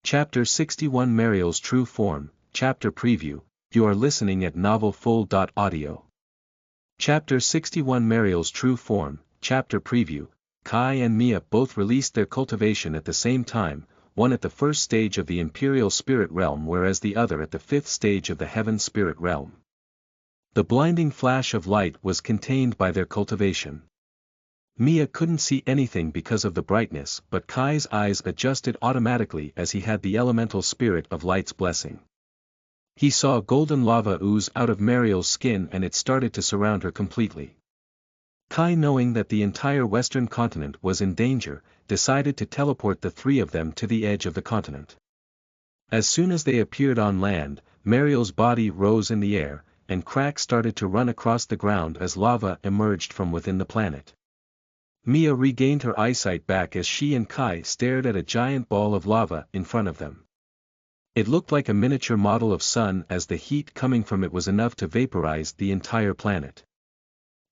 Chapter 61 Mariel's True Form, Chapter Preview. You are listening at novelfull.audio. Chapter 61 Mariel's True Form, Chapter Preview. Kai and Mia both released their cultivation at the same time, one at the first stage of the Imperial Spirit Realm whereas the other at the fifth stage of the Heaven Spirit Realm. The blinding flash of light was contained by their cultivation. Mia couldn't see anything because of the brightness, but Kai's eyes adjusted automatically as he had the elemental spirit of light's blessing. He saw golden lava ooze out of Mariel's skin and it started to surround her completely. Kai, knowing that the entire western continent was in danger, decided to teleport the three of them to the edge of the continent. As soon as they appeared on land, Mariel's body rose in the air, and cracks started to run across the ground as lava emerged from within the planet. Mia regained her eyesight back as she and Kai stared at a giant ball of lava in front of them. It looked like a miniature model of sun as the heat coming from it was enough to vaporize the entire planet.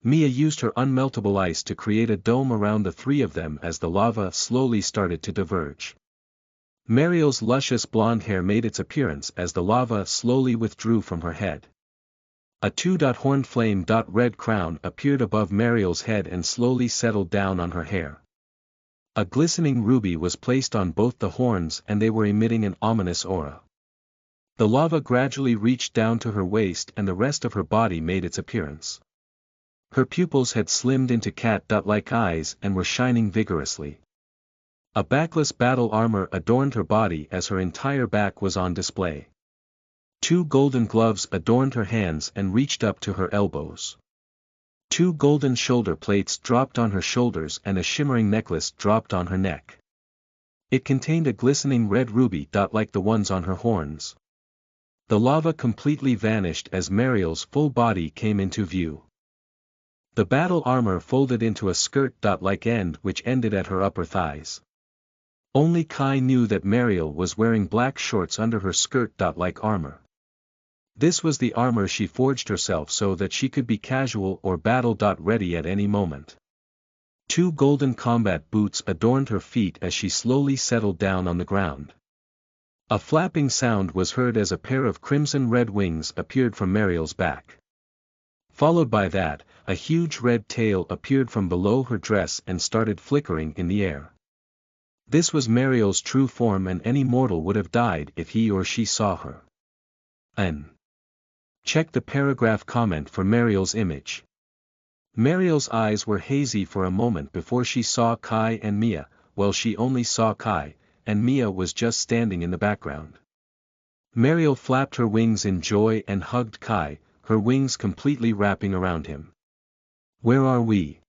Mia used her unmeltable ice to create a dome around the three of them as the lava slowly started to diverge. Mariel's luscious blonde hair made its appearance as the lava slowly withdrew from her head. A two-horned flame-red crown appeared above Mariel's head and slowly settled down on her hair. A glistening ruby was placed on both the horns and they were emitting an ominous aura. The lava gradually reached down to her waist and the rest of her body made its appearance. Her pupils had slimmed into cat-like eyes and were shining vigorously. A backless battle armor adorned her body as her entire back was on display. Two golden gloves adorned her hands and reached up to her elbows. Two golden shoulder plates dropped on her shoulders and a shimmering necklace dropped on her neck. It contained a glistening red ruby like the ones on her horns. The lava completely vanished as Mariel's full body came into view. The battle armor folded into a skirt-like end which ended at her upper thighs. Only Kai knew that Mariel was wearing black shorts under her skirt-like armor. This was the armor she forged herself so that she could be casual or battle-ready at any moment. Two golden combat boots adorned her feet as she slowly settled down on the ground. A flapping sound was heard as a pair of crimson-red wings appeared from Mariel's back. Followed by that, a huge red tail appeared from below her dress and started flickering in the air. This was Mariel's true form and any mortal would have died if he or she saw her. Check the paragraph comment for Mariel's image. Mariel's eyes were hazy for a moment before she saw Kai and Mia. Well, she only saw Kai, and Mia was just standing in the background. Mariel flapped her wings in joy and hugged Kai, her wings completely wrapping around him. "Where are we?"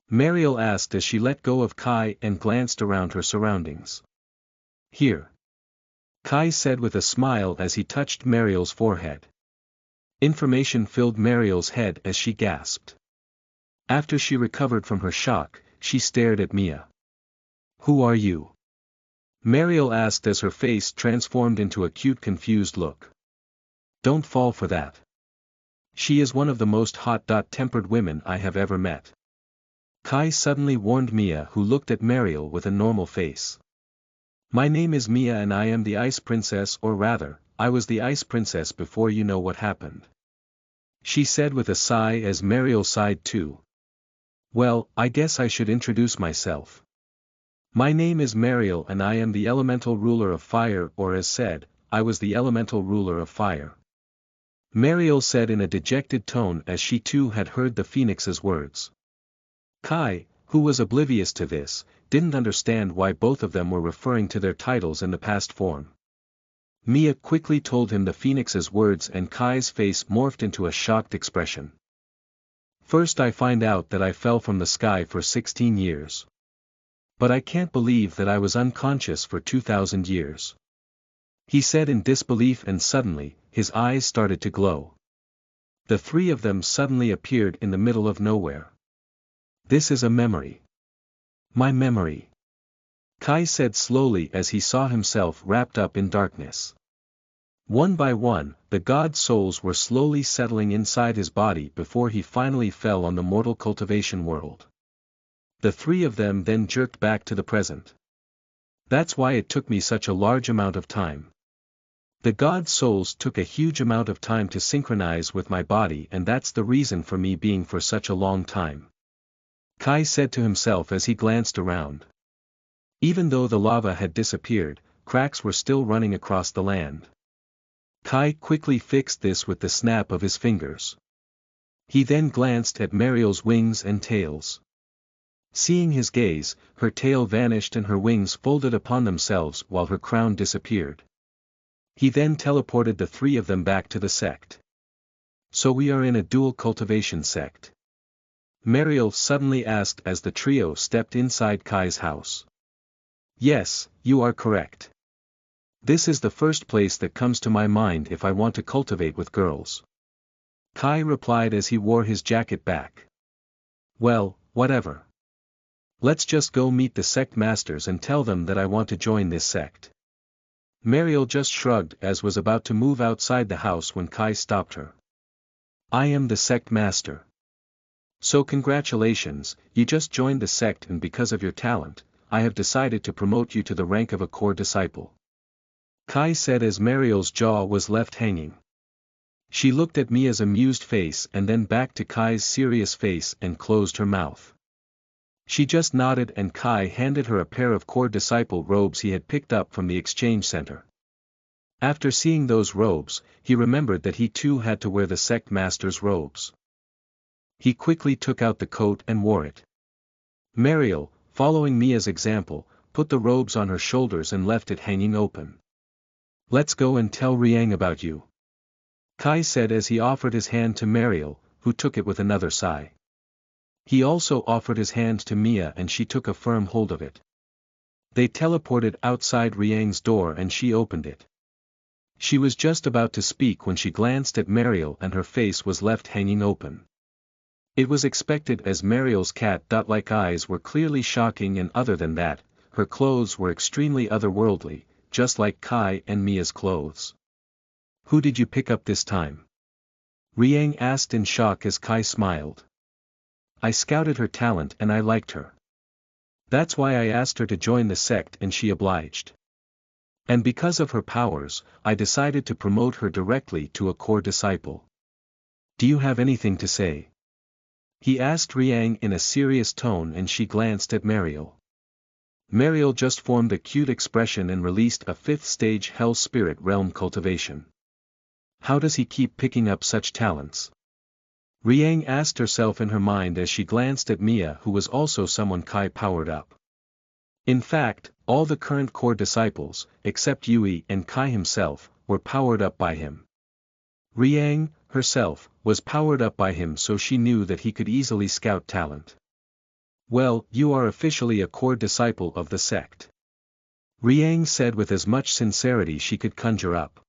Mariel asked as she let go of Kai and glanced around her surroundings. "Here," Kai said with a smile as he touched Mariel's forehead. Information filled Mariel's head as she gasped. After she recovered from her shock, she stared at Mia. "Who are you?" Mariel asked as her face transformed into a cute confused look. "Don't fall for that. She is one of the most hot-tempered women I have ever met." Kai suddenly warned Mia, who looked at Mariel with a normal face. "My name is Mia and I am the Ice Princess, or rather, I was the Ice Princess before you know what happened," she said with a sigh as Mariel sighed too. "Well, I guess I should introduce myself. My name is Mariel and I am the elemental ruler of fire, or as said, I was the elemental ruler of fire," Mariel said in a dejected tone as she too had heard the phoenix's words. Kai, who was oblivious to this, didn't understand why both of them were referring to their titles in the past form. Mia quickly told him the phoenix's words and Kai's face morphed into a shocked expression. "First I find out that I fell from the sky for 16 years. But I can't believe that I was unconscious for 2,000 years. He said in disbelief and suddenly, his eyes started to glow. The three of them suddenly appeared in the middle of nowhere. "This is a memory. My memory," Kai said slowly as he saw himself wrapped up in darkness. One by one, the god souls were slowly settling inside his body before he finally fell on the mortal cultivation world. The three of them then jerked back to the present. That's why it took me such a large amount of time. The god's souls took a huge amount of time to synchronize with my body, and that's the reason for me being for such a long time. Kai said to himself as he glanced around. Even though the lava had disappeared, cracks were still running across the land. Kai quickly fixed this with the snap of his fingers. He then glanced at Mariel's wings and tails. Seeing his gaze, her tail vanished and her wings folded upon themselves while her crown disappeared. He then teleported the three of them back to the sect. So we are in a dual cultivation sect? Mariel suddenly asked as the trio stepped inside Kai's house. Yes, you are correct. This is the first place that comes to my mind if I want to cultivate with girls. Kai replied as he wore his jacket back. Well, whatever. Let's just go meet the sect masters and tell them that I want to join this sect. Mariel just shrugged as was about to move outside the house when Kai stopped her. I am the sect master. So congratulations, you just joined the sect, and because of your talent, I have decided to promote you to the rank of a core disciple. Kai said as Mariel's jaw was left hanging. She looked at Mia's amused face and then back to Kai's serious face and closed her mouth. She just nodded and Kai handed her a pair of core disciple robes he had picked up from the exchange center. After seeing those robes, he remembered that he too had to wear the sect master's robes. He quickly took out the coat and wore it. Mariel, following Mia's example, put the robes on her shoulders and left it hanging open. Let's go and tell Riang about you. Kai said as he offered his hand to Mariel, who took it with another sigh. He also offered his hand to Mia and she took a firm hold of it. They teleported outside Riang's door and she opened it. She was just about to speak when she glanced at Mariel and her face was left hanging open. It was expected as Mariel's cat-like eyes were clearly shocking, and other than that, her clothes were extremely otherworldly, just like Kai and Mia's clothes. Who did you pick up this time? Riang asked in shock as Kai smiled. I scouted her talent and I liked her. That's why I asked her to join the sect and she obliged. And because of her powers, I decided to promote her directly to a core disciple. Do you have anything to say? He asked Riang in a serious tone and she glanced at Mariel. Mariel just formed a cute expression and released a 5th stage Hell Spirit Realm cultivation. How does he keep picking up such talents? Riang asked herself in her mind as she glanced at Mia, who was also someone Kai powered up. In fact, all the current core disciples, except Yui and Kai himself, were powered up by him. Riang, herself, was powered up by him, so she knew that he could easily scout talent. Well, you are officially a core disciple of the sect. Riang said with as much sincerity she could conjure up.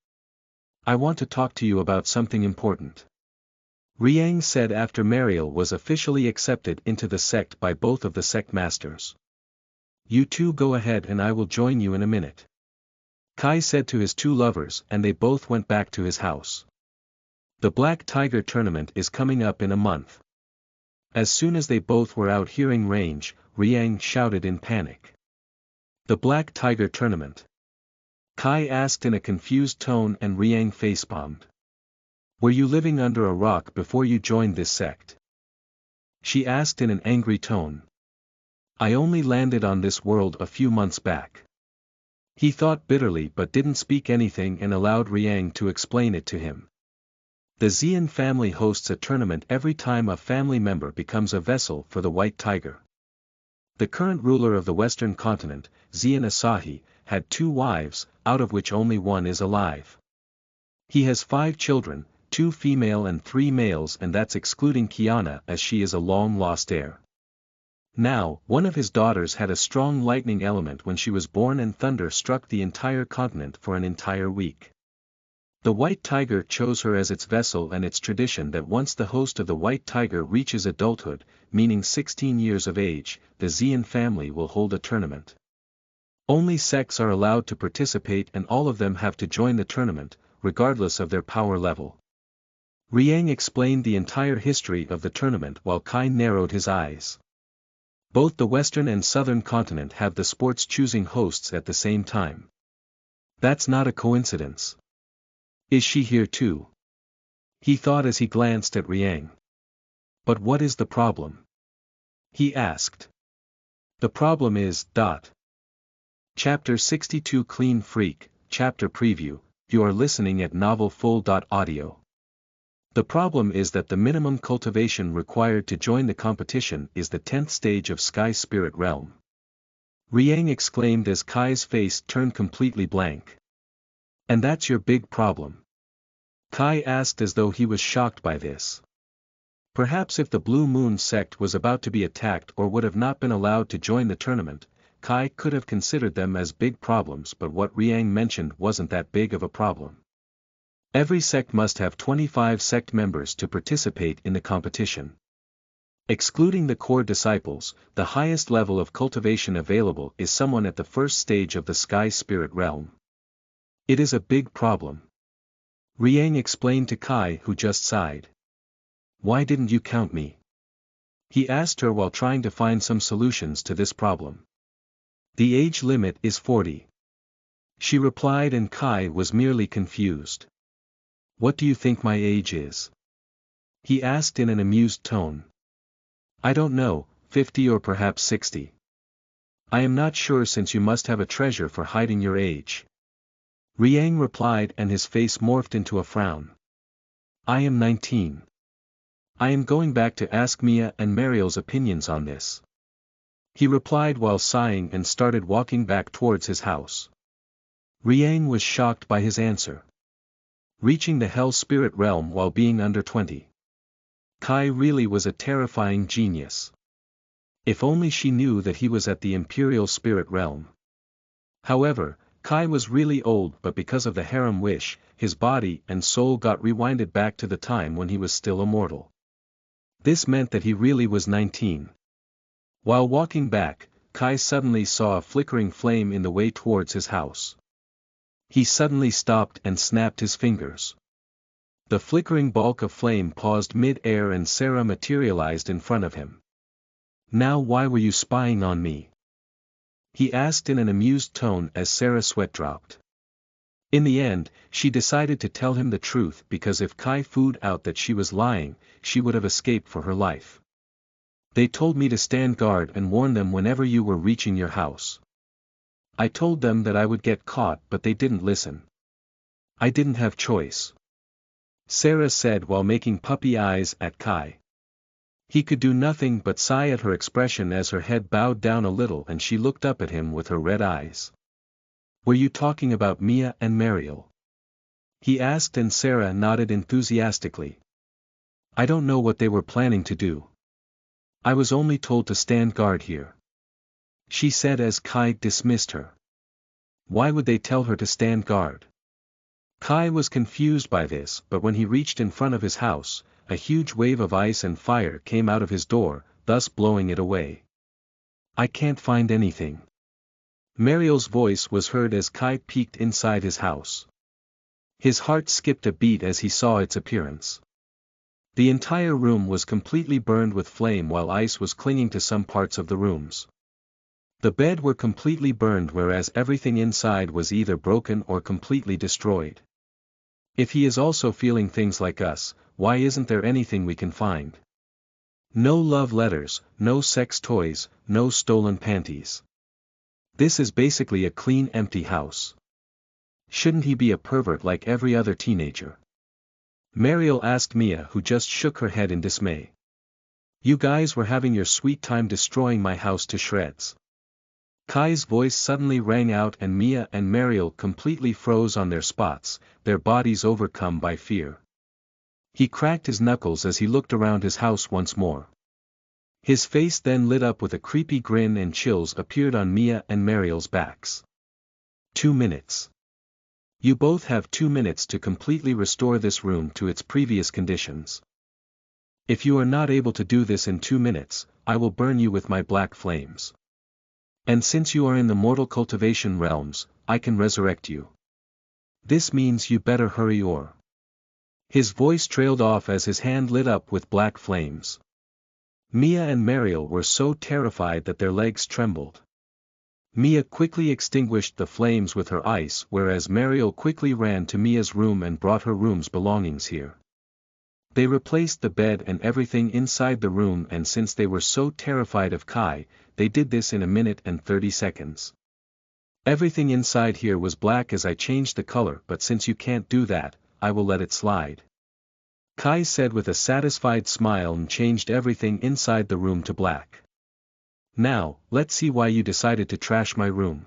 I want to talk to you about something important. Riang said after Mariel was officially accepted into the sect by both of the sect masters. You two go ahead and I will join you in a minute. Kai said to his two lovers and they both went back to his house. The Black Tiger tournament is coming up in a month. As soon as they both were out hearing range, Riang shouted in panic. The Black Tiger tournament? Kai asked in a confused tone and Riang facepalmed. Were you living under a rock before you joined this sect? She asked in an angry tone. I only landed on this world a few months back. He thought bitterly but didn't speak anything and allowed Riang to explain it to him. The Xian family hosts a tournament every time a family member becomes a vessel for the White Tiger. The current ruler of the Western continent, Xian Asahi, had 2 wives, out of which only one is alive. He has 5 children, 2 female and 3 males, and that's excluding Kiana as she is a long-lost heir. Now, one of his daughters had a strong lightning element when she was born and thunder struck the entire continent for an entire week. The White Tiger chose her as its vessel, and it's tradition that once the host of the White Tiger reaches adulthood, meaning 16 years of age, the Xian family will hold a tournament. Only sects are allowed to participate and all of them have to join the tournament, regardless of their power level. Riang explained the entire history of the tournament while Kai narrowed his eyes. Both the western and southern continent have the sports choosing hosts at the same time. That's not a coincidence. Is she here too? He thought as he glanced at Riang. But what is the problem? He asked. The problem is, Chapter 62 Clean Freak, Chapter Preview, you are listening at novelfull.audio. The problem is that the minimum cultivation required to join the competition is the 10th stage of Sky Spirit Realm. Riang exclaimed as Kai's face turned completely blank. And that's your big problem? Kai asked as though he was shocked by this. Perhaps if the Blue Moon sect was about to be attacked or would have not been allowed to join the tournament, Kai could have considered them as big problems, but what Riang mentioned wasn't that big of a problem. Every sect must have 25 sect members to participate in the competition. Excluding the core disciples, the highest level of cultivation available is someone at the first stage of the Sky Spirit Realm. It is a big problem. Riang explained to Kai, who just sighed. Why didn't you count me? He asked her while trying to find some solutions to this problem. The age limit is 40. She replied, and Kai was merely confused. What do you think my age is? He asked in an amused tone. I don't know, 50 or perhaps 60. I am not sure, since you must have a treasure for hiding your age. Riang replied, and his face morphed into a frown. I am 19. I am going back to ask Mia and Mariel's opinions on this. He replied while sighing and started walking back towards his house. Riang was shocked by his answer. Reaching the Hell Spirit Realm while being under 20. Kai really was a terrifying genius. If only she knew that he was at the Imperial Spirit Realm. However, Kai was really old, but because of the harem wish, his body and soul got rewinded back to the time when he was still immortal. This meant that he really was 19. While walking back, Kai suddenly saw a flickering flame in the way towards his house. He suddenly stopped and snapped his fingers. The flickering bulk of flame paused mid-air and Sarah materialized in front of him. Now why were you spying on me? He asked in an amused tone as Sarah's sweat dropped. In the end, she decided to tell him the truth, because if Kai found out that she was lying, she would have escaped for her life. They told me to stand guard and warn them whenever you were reaching your house. I told them that I would get caught, but they didn't listen. I didn't have choice. Sarah said while making puppy eyes at Kai. He could do nothing but sigh at her expression as her head bowed down a little and she looked up at him with her red eyes. Were you talking about Mia and Mariel? He asked, and Sarah nodded enthusiastically. I don't know what they were planning to do. I was only told to stand guard here. She said as Kai dismissed her. Why would they tell her to stand guard? Kai was confused by this, but when he reached in front of his house, a huge wave of ice and fire came out of his door, thus blowing it away. I can't find anything. Mariel's voice was heard as Kai peeked inside his house. His heart skipped a beat as he saw its appearance. The entire room was completely burned with flame while ice was clinging to some parts of the rooms. The bed were completely burned, whereas everything inside was either broken or completely destroyed. If he is also feeling things like us, why isn't there anything we can find? No love letters, no sex toys, no stolen panties. This is basically a clean, empty house. Shouldn't he be a pervert like every other teenager? Mariel asked Mia, who just shook her head in dismay. You guys were having your sweet time destroying my house to shreds. Kai's voice suddenly rang out and Mia and Mariel completely froze on their spots, their bodies overcome by fear. He cracked his knuckles as he looked around his house once more. His face then lit up with a creepy grin and chills appeared on Mia and Mariel's backs. 2 minutes. You both have 2 minutes to completely restore this room to its previous conditions. If you are not able to do this in 2 minutes, I will burn you with my black flames. And since you are in the mortal cultivation realms, I can resurrect you. This means you better hurry or... His voice trailed off as his hand lit up with black flames. Mia and Mariel were so terrified that their legs trembled. Mia quickly extinguished the flames with her ice, whereas Mariel quickly ran to Mia's room and brought her room's belongings here. They replaced the bed and everything inside the room, and since they were so terrified of Kai, they did this in a minute and 30 seconds. Everything inside here was black as I changed the color, but since you can't do that, I will let it slide. Kai said with a satisfied smile and changed everything inside the room to black. Now, let's see why you decided to trash my room,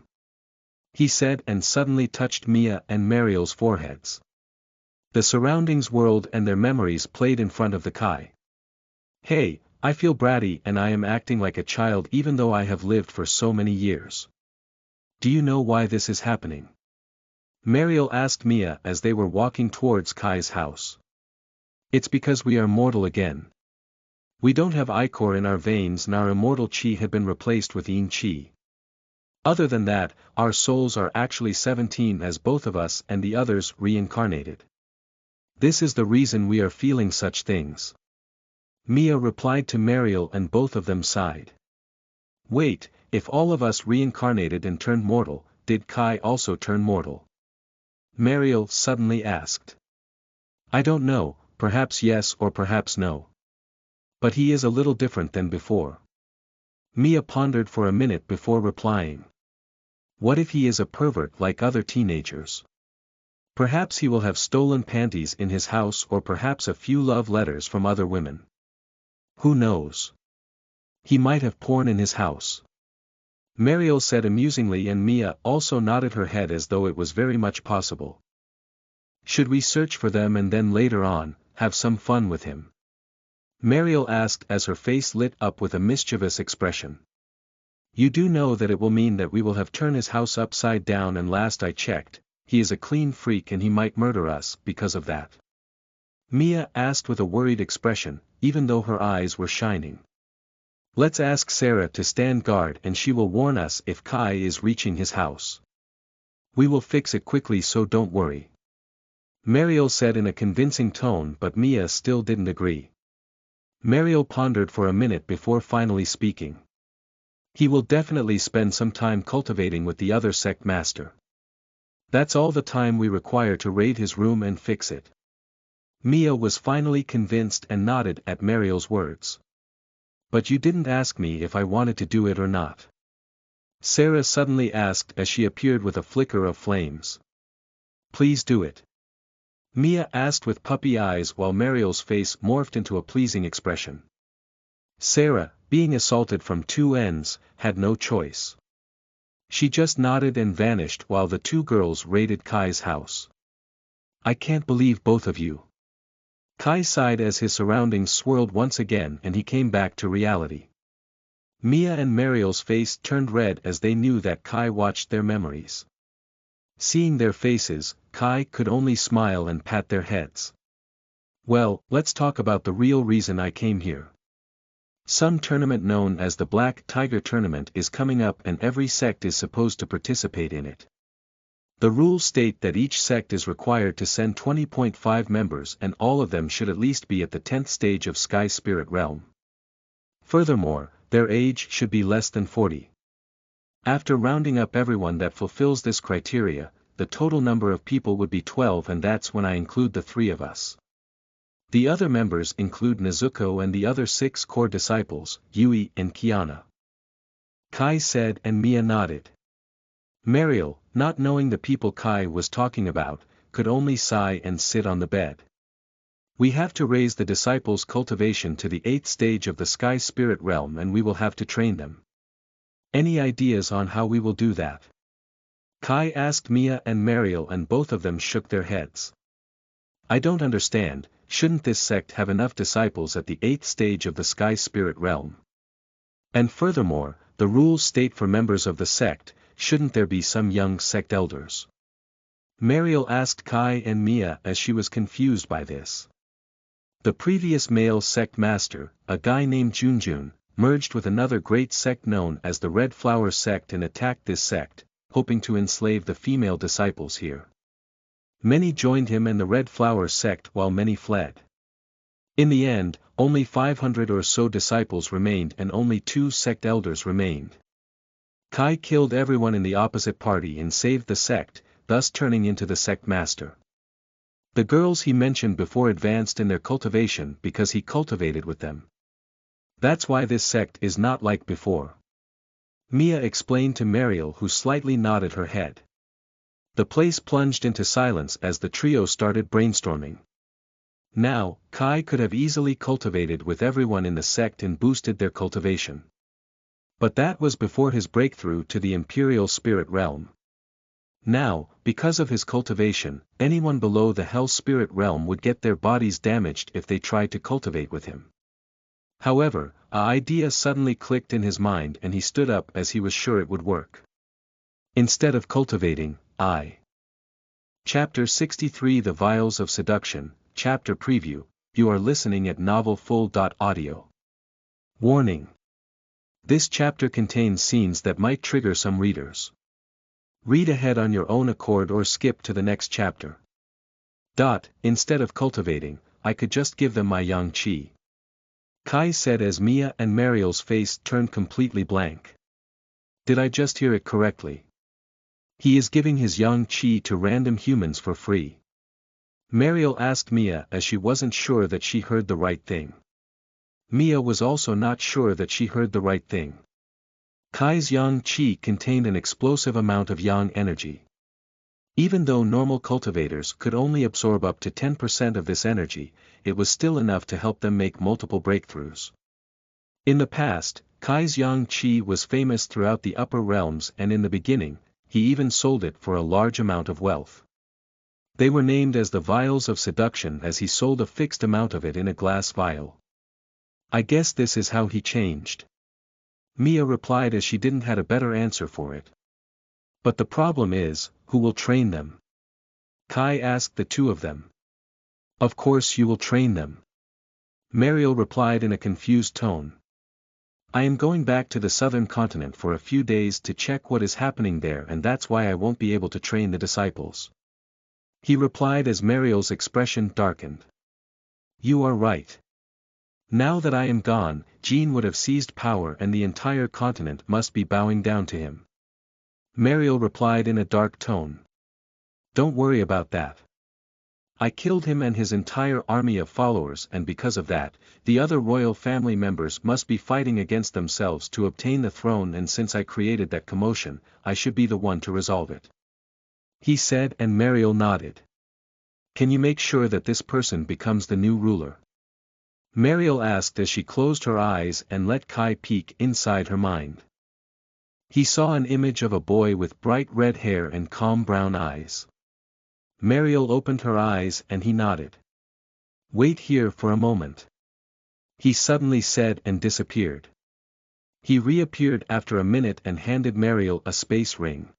he said, and suddenly touched Mia and Mariel's foreheads. The surroundings whirled and their memories played in front of the Kai. Hey, I feel bratty and I am acting like a child even though I have lived for so many years. Do you know why this is happening? Mariel asked Mia as they were walking towards Kai's house. It's because we are mortal again. We don't have ichor in our veins and our immortal chi had been replaced with yin chi. Other than that, our souls are actually 17 as both of us and the others reincarnated. This is the reason we are feeling such things. Mia replied to Mariel and both of them sighed. Wait, if all of us reincarnated and turned mortal, did Kai also turn mortal? Mariel suddenly asked. I don't know, perhaps yes or perhaps no. But he is a little different than before. Mia pondered for a minute before replying. What if he is a pervert like other teenagers? Perhaps he will have stolen panties in his house or perhaps a few love letters from other women. Who knows? He might have porn in his house. Mariel said amusingly, and Mia also nodded her head as though it was very much possible. Should we search for them and then later on, have some fun with him? Mariel asked as her face lit up with a mischievous expression. You do know that it will mean that we will have turned his house upside down, and last I checked, he is a clean freak and he might murder us because of that. Mia asked with a worried expression, even though her eyes were shining. Let's ask Sarah to stand guard and she will warn us if Kai is reaching his house. We will fix it quickly, so don't worry. Mariel said in a convincing tone, but Mia still didn't agree. Mariel pondered for a minute before finally speaking. He will definitely spend some time cultivating with the other sect master. That's all the time we require to raid his room and fix it. Mia was finally convinced and nodded at Mariel's words. But you didn't ask me if I wanted to do it or not. Sarah suddenly asked as she appeared with a flicker of flames. Please do it. Mia asked with puppy eyes while Mariel's face morphed into a pleasing expression. Sarah, being assaulted from two ends, had no choice. She just nodded and vanished while the two girls raided Kai's house. I can't believe both of you. Kai sighed as his surroundings swirled once again and he came back to reality. Mia and Mariel's face turned red as they knew that Kai watched their memories. Seeing their faces, Kai could only smile and pat their heads. Well, let's talk about the real reason I came here. Some tournament known as the Black Tiger Tournament is coming up and every sect is supposed to participate in it. The rules state that each sect is required to send 20.5 members and all of them should at least be at the 10th stage of Sky Spirit Realm. Furthermore, their age should be less than 40. After rounding up everyone that fulfills this criteria, the total number of people would be 12, and that's when I include the three of us. The other members include Nezuko and the other 6 core disciples, Yui and Kiana. Kai said, and Mia nodded. Mariel, not knowing the people Kai was talking about, could only sigh and sit on the bed. We have to raise the disciples' cultivation to the 8th stage of the Sky Spirit Realm and we will have to train them. Any ideas on how we will do that? Kai asked Mia and Mariel and both of them shook their heads. I don't understand, shouldn't this sect have enough disciples at the 8th stage of the Sky Spirit Realm? And furthermore, the rules state for members of the sect, shouldn't there be some young sect elders? Mariel asked Kai and Mia as she was confused by this. The previous male sect master, a guy named Junjun, merged with another great sect known as the Red Flower sect and attacked this sect, hoping to enslave the female disciples here. Many joined him and the Red Flower sect while many fled. In the end, only 500 or so disciples remained and only 2 sect elders remained. Kai killed everyone in the opposite party and saved the sect, thus turning into the sect master. The girls he mentioned before advanced in their cultivation because he cultivated with them. That's why this sect is not like before. Mia explained to Mariel, who slightly nodded her head. The place plunged into silence as the trio started brainstorming. Now, Kai could have easily cultivated with everyone in the sect and boosted their cultivation. But that was before his breakthrough to the Imperial Spirit Realm. Now, because of his cultivation, anyone below the Hell Spirit Realm would get their bodies damaged if they tried to cultivate with him. However, an idea suddenly clicked in his mind and he stood up as he was sure it would work. Instead of cultivating, Chapter 63 The Vials of Seduction, Chapter Preview, you are listening at novelfull.audio. Warning. This chapter contains scenes that might trigger some readers. Read ahead on your own accord or skip to the next chapter. Instead of cultivating, I could just give them my yang qi. Kai said as Mia and Mariel's face turned completely blank. Did I just hear it correctly? He is giving his yang qi to random humans for free. Mariel asked Mia as she wasn't sure that she heard the right thing. Mia was also not sure that she heard the right thing. Kai's yang qi contained an explosive amount of yang energy. Even though normal cultivators could only absorb up to 10% of this energy, it was still enough to help them make multiple breakthroughs. In the past, Kai's yang qi was famous throughout the upper realms, and in the beginning, he even sold it for a large amount of wealth. They were named as the Vials of Seduction as he sold a fixed amount of it in a glass vial. I guess this is how he changed. Mia replied as she didn't have a better answer for it. But the problem is, who will train them? Kai asked the two of them. Of course you will train them. Mariel replied in a confused tone. I am going back to the southern continent for a few days to check what is happening there, and that's why I won't be able to train the disciples. He replied as Mariel's expression darkened. You are right. Now that I am gone, Jean would have seized power and the entire continent must be bowing down to him. Mariel replied in a dark tone. Don't worry about that. I killed him and his entire army of followers, and because of that, the other royal family members must be fighting against themselves to obtain the throne, and since I created that commotion, I should be the one to resolve it. He said, and Mariel nodded. Can you make sure that this person becomes the new ruler? Mariel asked as she closed her eyes and let Kai peek inside her mind. He saw an image of a boy with bright red hair and calm brown eyes. Mariel opened her eyes and he nodded. Wait here for a moment. He suddenly said and disappeared. He reappeared after a minute and handed Mariel a space ring.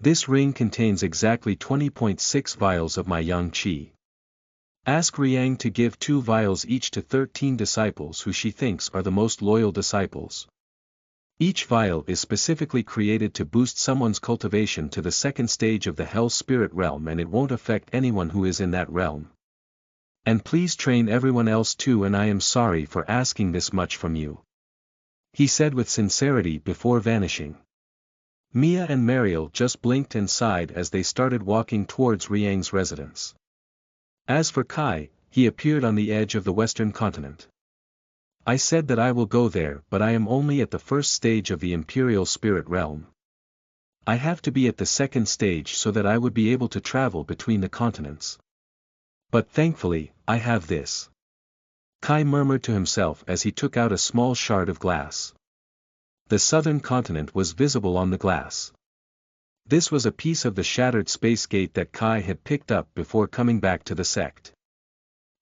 This ring contains exactly 20.6 vials of my yang qi. Ask Riang to give 2 vials each to 13 disciples who she thinks are the most loyal disciples. Each vial is specifically created to boost someone's cultivation to the second stage of the Hell Spirit Realm, and it won't affect anyone who is in that realm. And please train everyone else too, and I am sorry for asking this much from you. He said with sincerity before vanishing. Mia and Mariel just blinked and sighed as they started walking towards Riang's residence. As for Kai, he appeared on the edge of the western continent. I said that I will go there, but I am only at the first stage of the Imperial Spirit Realm. I have to be at the second stage so that I would be able to travel between the continents. But thankfully, I have this. Kai murmured to himself as he took out a small shard of glass. The southern continent was visible on the glass. This was a piece of the shattered space gate that Kai had picked up before coming back to the sect.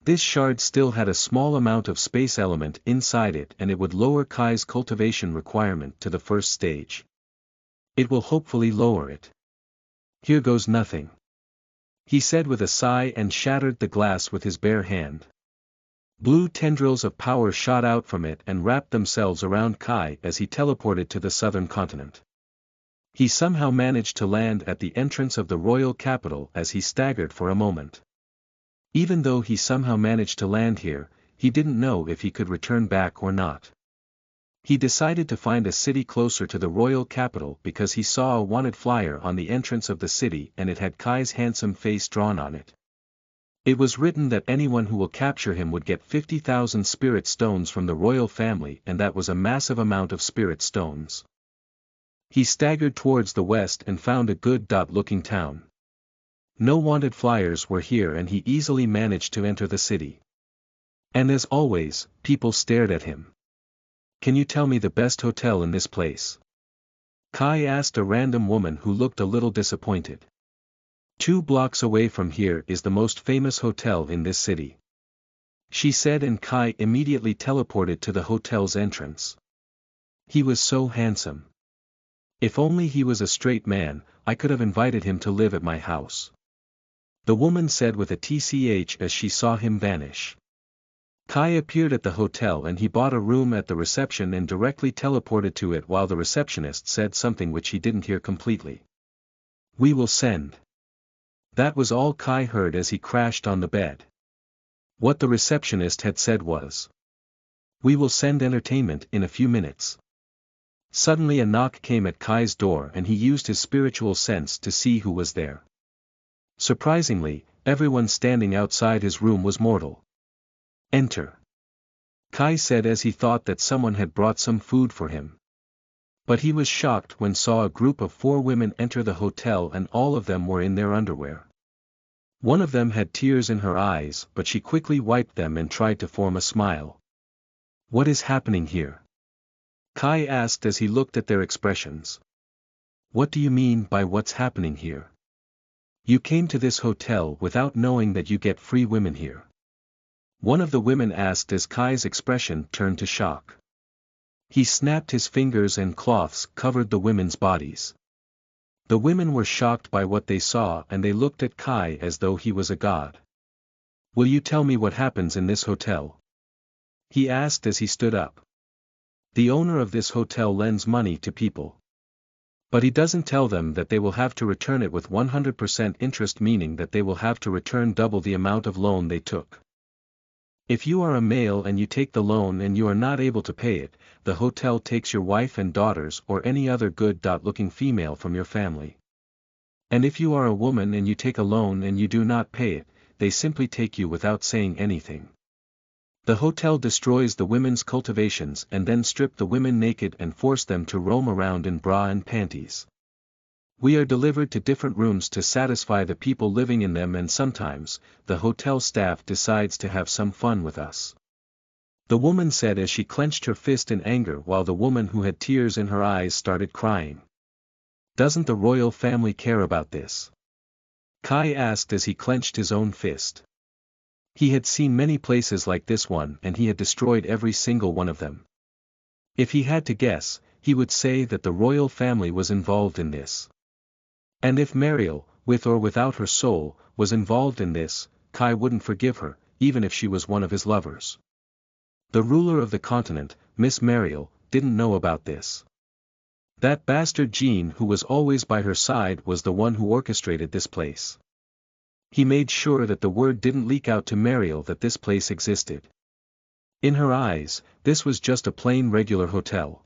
This shard still had a small amount of space element inside it, and it would lower Kai's cultivation requirement to the first stage. It will hopefully lower it. Here goes nothing. He said with a sigh and shattered the glass with his bare hand. Blue tendrils of power shot out from it and wrapped themselves around Kai as he teleported to the southern continent. He somehow managed to land at the entrance of the royal capital as he staggered for a moment. Even though he somehow managed to land here, he didn't know if he could return back or not. He decided to find a city closer to the royal capital because he saw a wanted flyer on the entrance of the city and it had Kai's handsome face drawn on it. It was written that anyone who will capture him would get 50,000 spirit stones from the royal family, and that was a massive amount of spirit stones. He staggered towards the west and found a good-looking town. No wanted flyers were here and he easily managed to enter the city. And as always, people stared at him. "Can you tell me the best hotel in this place?" Kai asked a random woman who looked a little disappointed. "2 blocks away from here is the most famous hotel in this city," she said, and Kai immediately teleported to the hotel's entrance. He was so handsome. If only he was a straight man, I could have invited him to live at my house, the woman said with a tch as she saw him vanish. Kai appeared at the hotel and he bought a room at the reception and directly teleported to it while the receptionist said something which he didn't hear completely. "We will send." That was all Kai heard as he crashed on the bed. What the receptionist had said was, "We will send entertainment in a few minutes." Suddenly a knock came at Kai's door and he used his spiritual sense to see who was there. Surprisingly, everyone standing outside his room was mortal. "Enter," Kai said as he thought that someone had brought some food for him. But he was shocked when saw a group of 4 women enter the hotel and all of them were in their underwear. One of them had tears in her eyes, but she quickly wiped them and tried to form a smile. "What is happening here?" Kai asked as he looked at their expressions. "What do you mean by what's happening here? You came to this hotel without knowing that you get free women here?" One of the women asked as Kai's expression turned to shock. He snapped his fingers and cloths covered the women's bodies. The women were shocked by what they saw and they looked at Kai as though he was a god. "Will you tell me what happens in this hotel?" he asked as he stood up. "The owner of this hotel lends money to people. But he doesn't tell them that they will have to return it with 100% interest, meaning that they will have to return double the amount of loan they took. If you are a male and you take the loan and you are not able to pay it, the hotel takes your wife and daughters or any other good-looking female from your family. And if you are a woman and you take a loan and you do not pay it, they simply take you without saying anything. The hotel destroys the women's cultivations and then strip the women naked and force them to roam around in bra and panties. We are delivered to different rooms to satisfy the people living in them, and sometimes, the hotel staff decides to have some fun with us," the woman said as she clenched her fist in anger while the woman who had tears in her eyes started crying. "Doesn't the royal family care about this?" Kai asked as he clenched his own fist. He had seen many places like this one and he had destroyed every single one of them. If he had to guess, he would say that the royal family was involved in this. And if Mariel, with or without her soul, was involved in this, Kai wouldn't forgive her, even if she was one of his lovers. The ruler of the continent, Miss Mariel, didn't know about this. That bastard Jean who was always by her side was the one who orchestrated this place. He made sure that the word didn't leak out to Mariel that this place existed. In her eyes, this was just a plain regular hotel.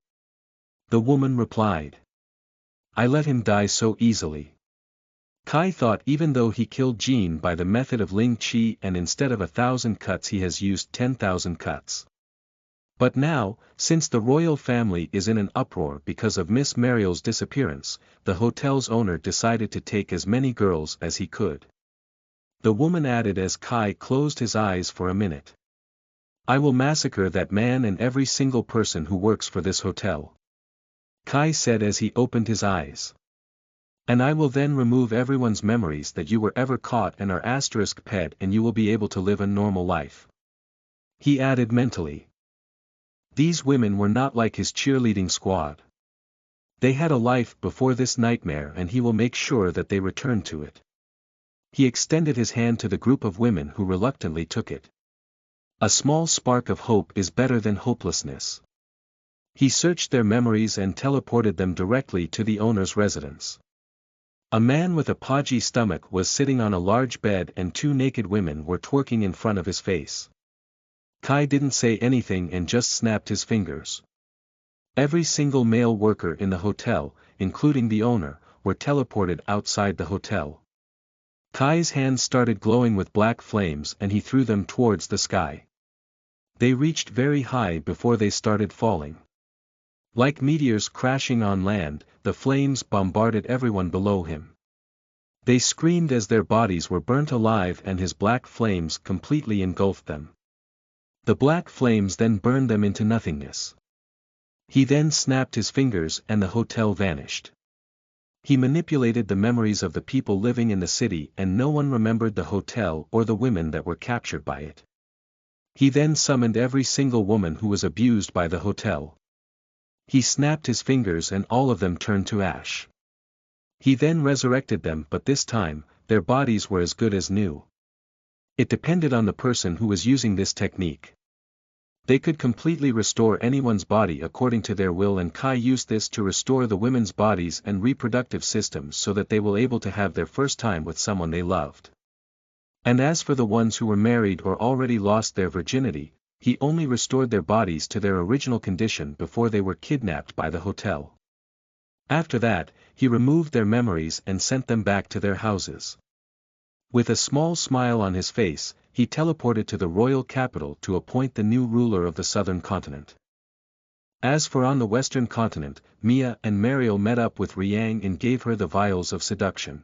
The woman replied, "I let him die so easily." Kai thought even though he killed Jean by the method of Ling Chi and instead of 1,000 cuts he has used 10,000 cuts. But now, since the royal family is in an uproar because of Miss Mariel's disappearance, the hotel's owner decided to take as many girls as he could. The woman added as Kai closed his eyes for a minute. "I will massacre that man and every single person who works for this hotel," Kai said as he opened his eyes. "And I will then remove everyone's memories that you were ever caught and are *ped and you will be able to live a normal life," he added mentally. These women were not like his cheerleading squad. They had a life before this nightmare and he will make sure that they return to it. He extended his hand to the group of women who reluctantly took it. A small spark of hope is better than hopelessness. He searched their memories and teleported them directly to the owner's residence. A man with a podgy stomach was sitting on a large bed and 2 naked women were twerking in front of his face. Kai didn't say anything and just snapped his fingers. Every single male worker in the hotel, including the owner, were teleported outside the hotel. Kai's hands started glowing with black flames and he threw them towards the sky. They reached very high before they started falling. Like meteors crashing on land, the flames bombarded everyone below him. They screamed as their bodies were burnt alive and his black flames completely engulfed them. The black flames then burned them into nothingness. He then snapped his fingers and the hotel vanished. He manipulated the memories of the people living in the city and no one remembered the hotel or the women that were captured by it. He then summoned every single woman who was abused by the hotel. He snapped his fingers and all of them turned to ash. He then resurrected them, but this time, their bodies were as good as new. It depended on the person who was using this technique. They could completely restore anyone's body according to their will, and Kai used this to restore the women's bodies and reproductive systems so that they were able to have their first time with someone they loved. And as for the ones who were married or already lost their virginity, he only restored their bodies to their original condition before they were kidnapped by the hotel. After that, he removed their memories and sent them back to their houses. With a small smile on his face, he teleported to the royal capital to appoint the new ruler of the southern continent. As for on the western continent, Mia and Mariel met up with Riang and gave her the vials of seduction.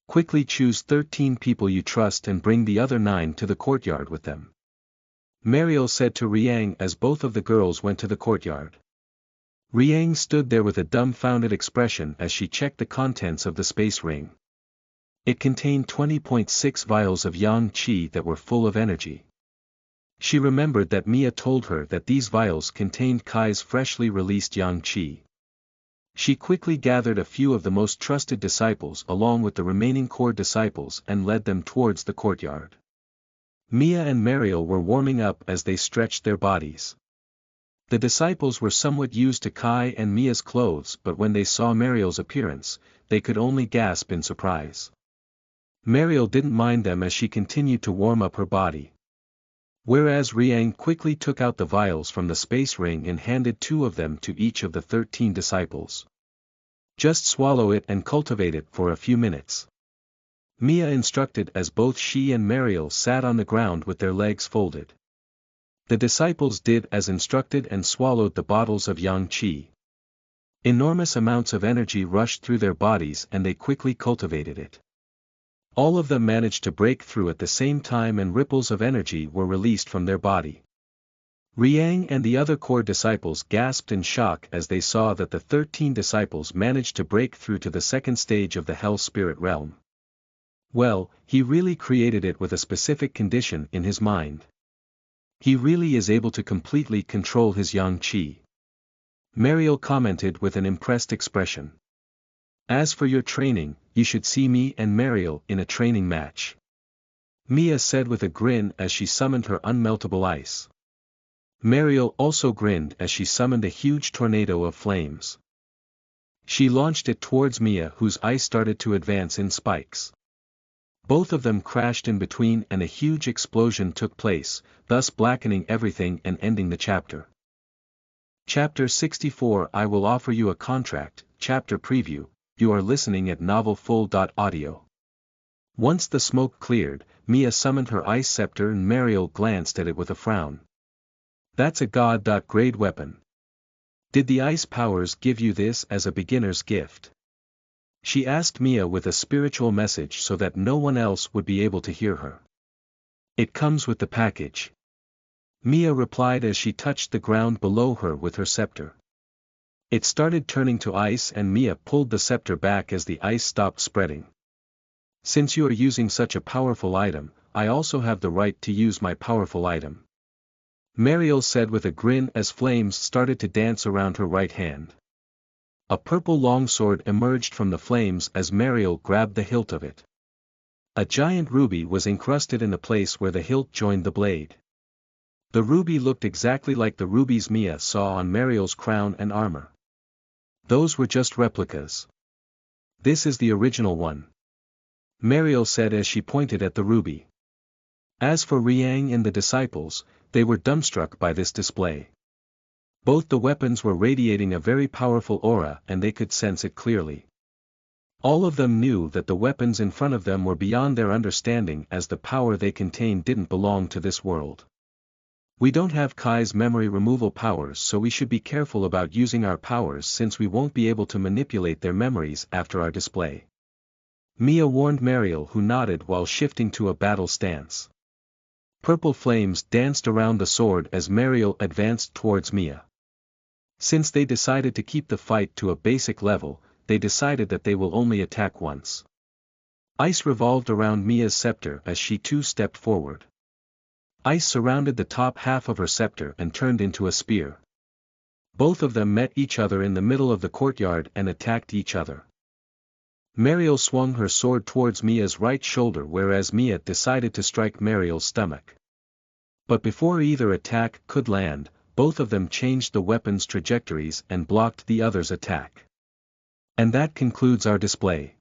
Quickly choose 13 people you trust and bring the other 9 to the courtyard with them. Mariel said to Riang as both of the girls went to the courtyard. Riang stood there with a dumbfounded expression as she checked the contents of the space ring. It contained 20.6 vials of yang qi that were full of energy. She remembered that Mia told her that these vials contained Kai's freshly released yang qi. She quickly gathered a few of the most trusted disciples along with the remaining core disciples and led them towards the courtyard. Mia and Mariel were warming up as they stretched their bodies. The disciples were somewhat used to Kai and Mia's clothes, but when they saw Mariel's appearance, they could only gasp in surprise. Mariel didn't mind them as she continued to warm up her body. Whereas Riang quickly took out the vials from the space ring and handed 2 of them to each of the 13 disciples. Just swallow it and cultivate it for a few minutes. Mia instructed as both she and Mariel sat on the ground with their legs folded. The disciples did as instructed and swallowed the bottles of yang qi. Enormous amounts of energy rushed through their bodies and they quickly cultivated it. All of them managed to break through at the same time and ripples of energy were released from their body. Riang and the other core disciples gasped in shock as they saw that the 13 disciples managed to break through to the second stage of the Hell Spirit realm. Well, he really created it with a specific condition in his mind. He really is able to completely control his yang qi. Mariel commented with an impressed expression. As for your training, you should see me and Mariel in a training match. Mia said with a grin as she summoned her unmeltable ice. Mariel also grinned as she summoned a huge tornado of flames. She launched it towards Mia, whose ice started to advance in spikes. Both of them crashed in between and a huge explosion took place, thus blackening everything and ending the chapter. Chapter 64 I will offer you a contract. Chapter preview. You are listening at novelfull.audio. Once the smoke cleared, Mia summoned her ice scepter and Mariel glanced at it with a frown. That's a god-grade weapon. Did the ice powers give you this as a beginner's gift? She asked Mia with a spiritual message so that no one else would be able to hear her. It comes with the package. Mia replied as she touched the ground below her with her scepter. It started turning to ice and Mia pulled the scepter back as the ice stopped spreading. Since you are using such a powerful item, I also have the right to use my powerful item. Mariel said with a grin as flames started to dance around her right hand. A purple longsword emerged from the flames as Mariel grabbed the hilt of it. A giant ruby was encrusted in the place where the hilt joined the blade. The ruby looked exactly like the rubies Mia saw on Mariel's crown and armor. Those were just replicas. This is the original one. Mariel said as she pointed at the ruby. As for Riang and the disciples, They were dumbstruck by this display. Both the weapons were radiating a very powerful aura and they could sense it clearly. All of them knew that the weapons in front of them were beyond their understanding as the power they contained didn't belong to this world. We don't have Kai's memory removal powers, so we should be careful about using our powers since we won't be able to manipulate their memories after our display. Mia warned Mariel, who nodded while shifting to a battle stance. Purple flames danced around the sword as Mariel advanced towards Mia. Since they decided to keep the fight to a basic level, they decided that they will only attack once. Ice revolved around Mia's scepter as she too stepped forward. Ice surrounded the top half of her scepter and turned into a spear. Both of them met each other in the middle of the courtyard and attacked each other. Mariel swung her sword towards Mia's right shoulder, whereas Mia decided to strike Mariel's stomach. But before either attack could land, both of them changed the weapon's trajectories and blocked the other's attack. And that concludes our display.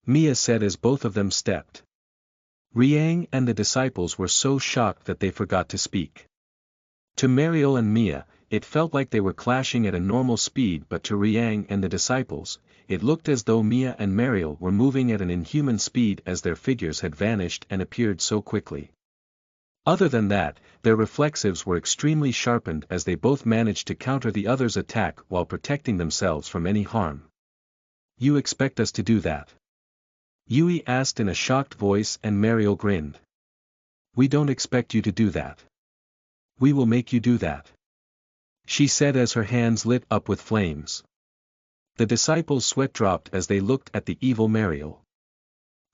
Mia said as both of them stepped. Riang and the disciples were so shocked that they forgot to speak. To Mariel and Mia, it felt like they were clashing at a normal speed, but to Riang and the disciples, it looked as though Mia and Mariel were moving at an inhuman speed as their figures had vanished and appeared so quickly. Other than that, their reflexives were extremely sharpened as they both managed to counter the other's attack while protecting themselves from any harm. You expect us to do that? Yui asked in a shocked voice and Mariel grinned. We don't expect you to do that. We will make you do that, she said as her hands lit up with flames. The disciples' sweat dropped as they looked at the evil Mariel.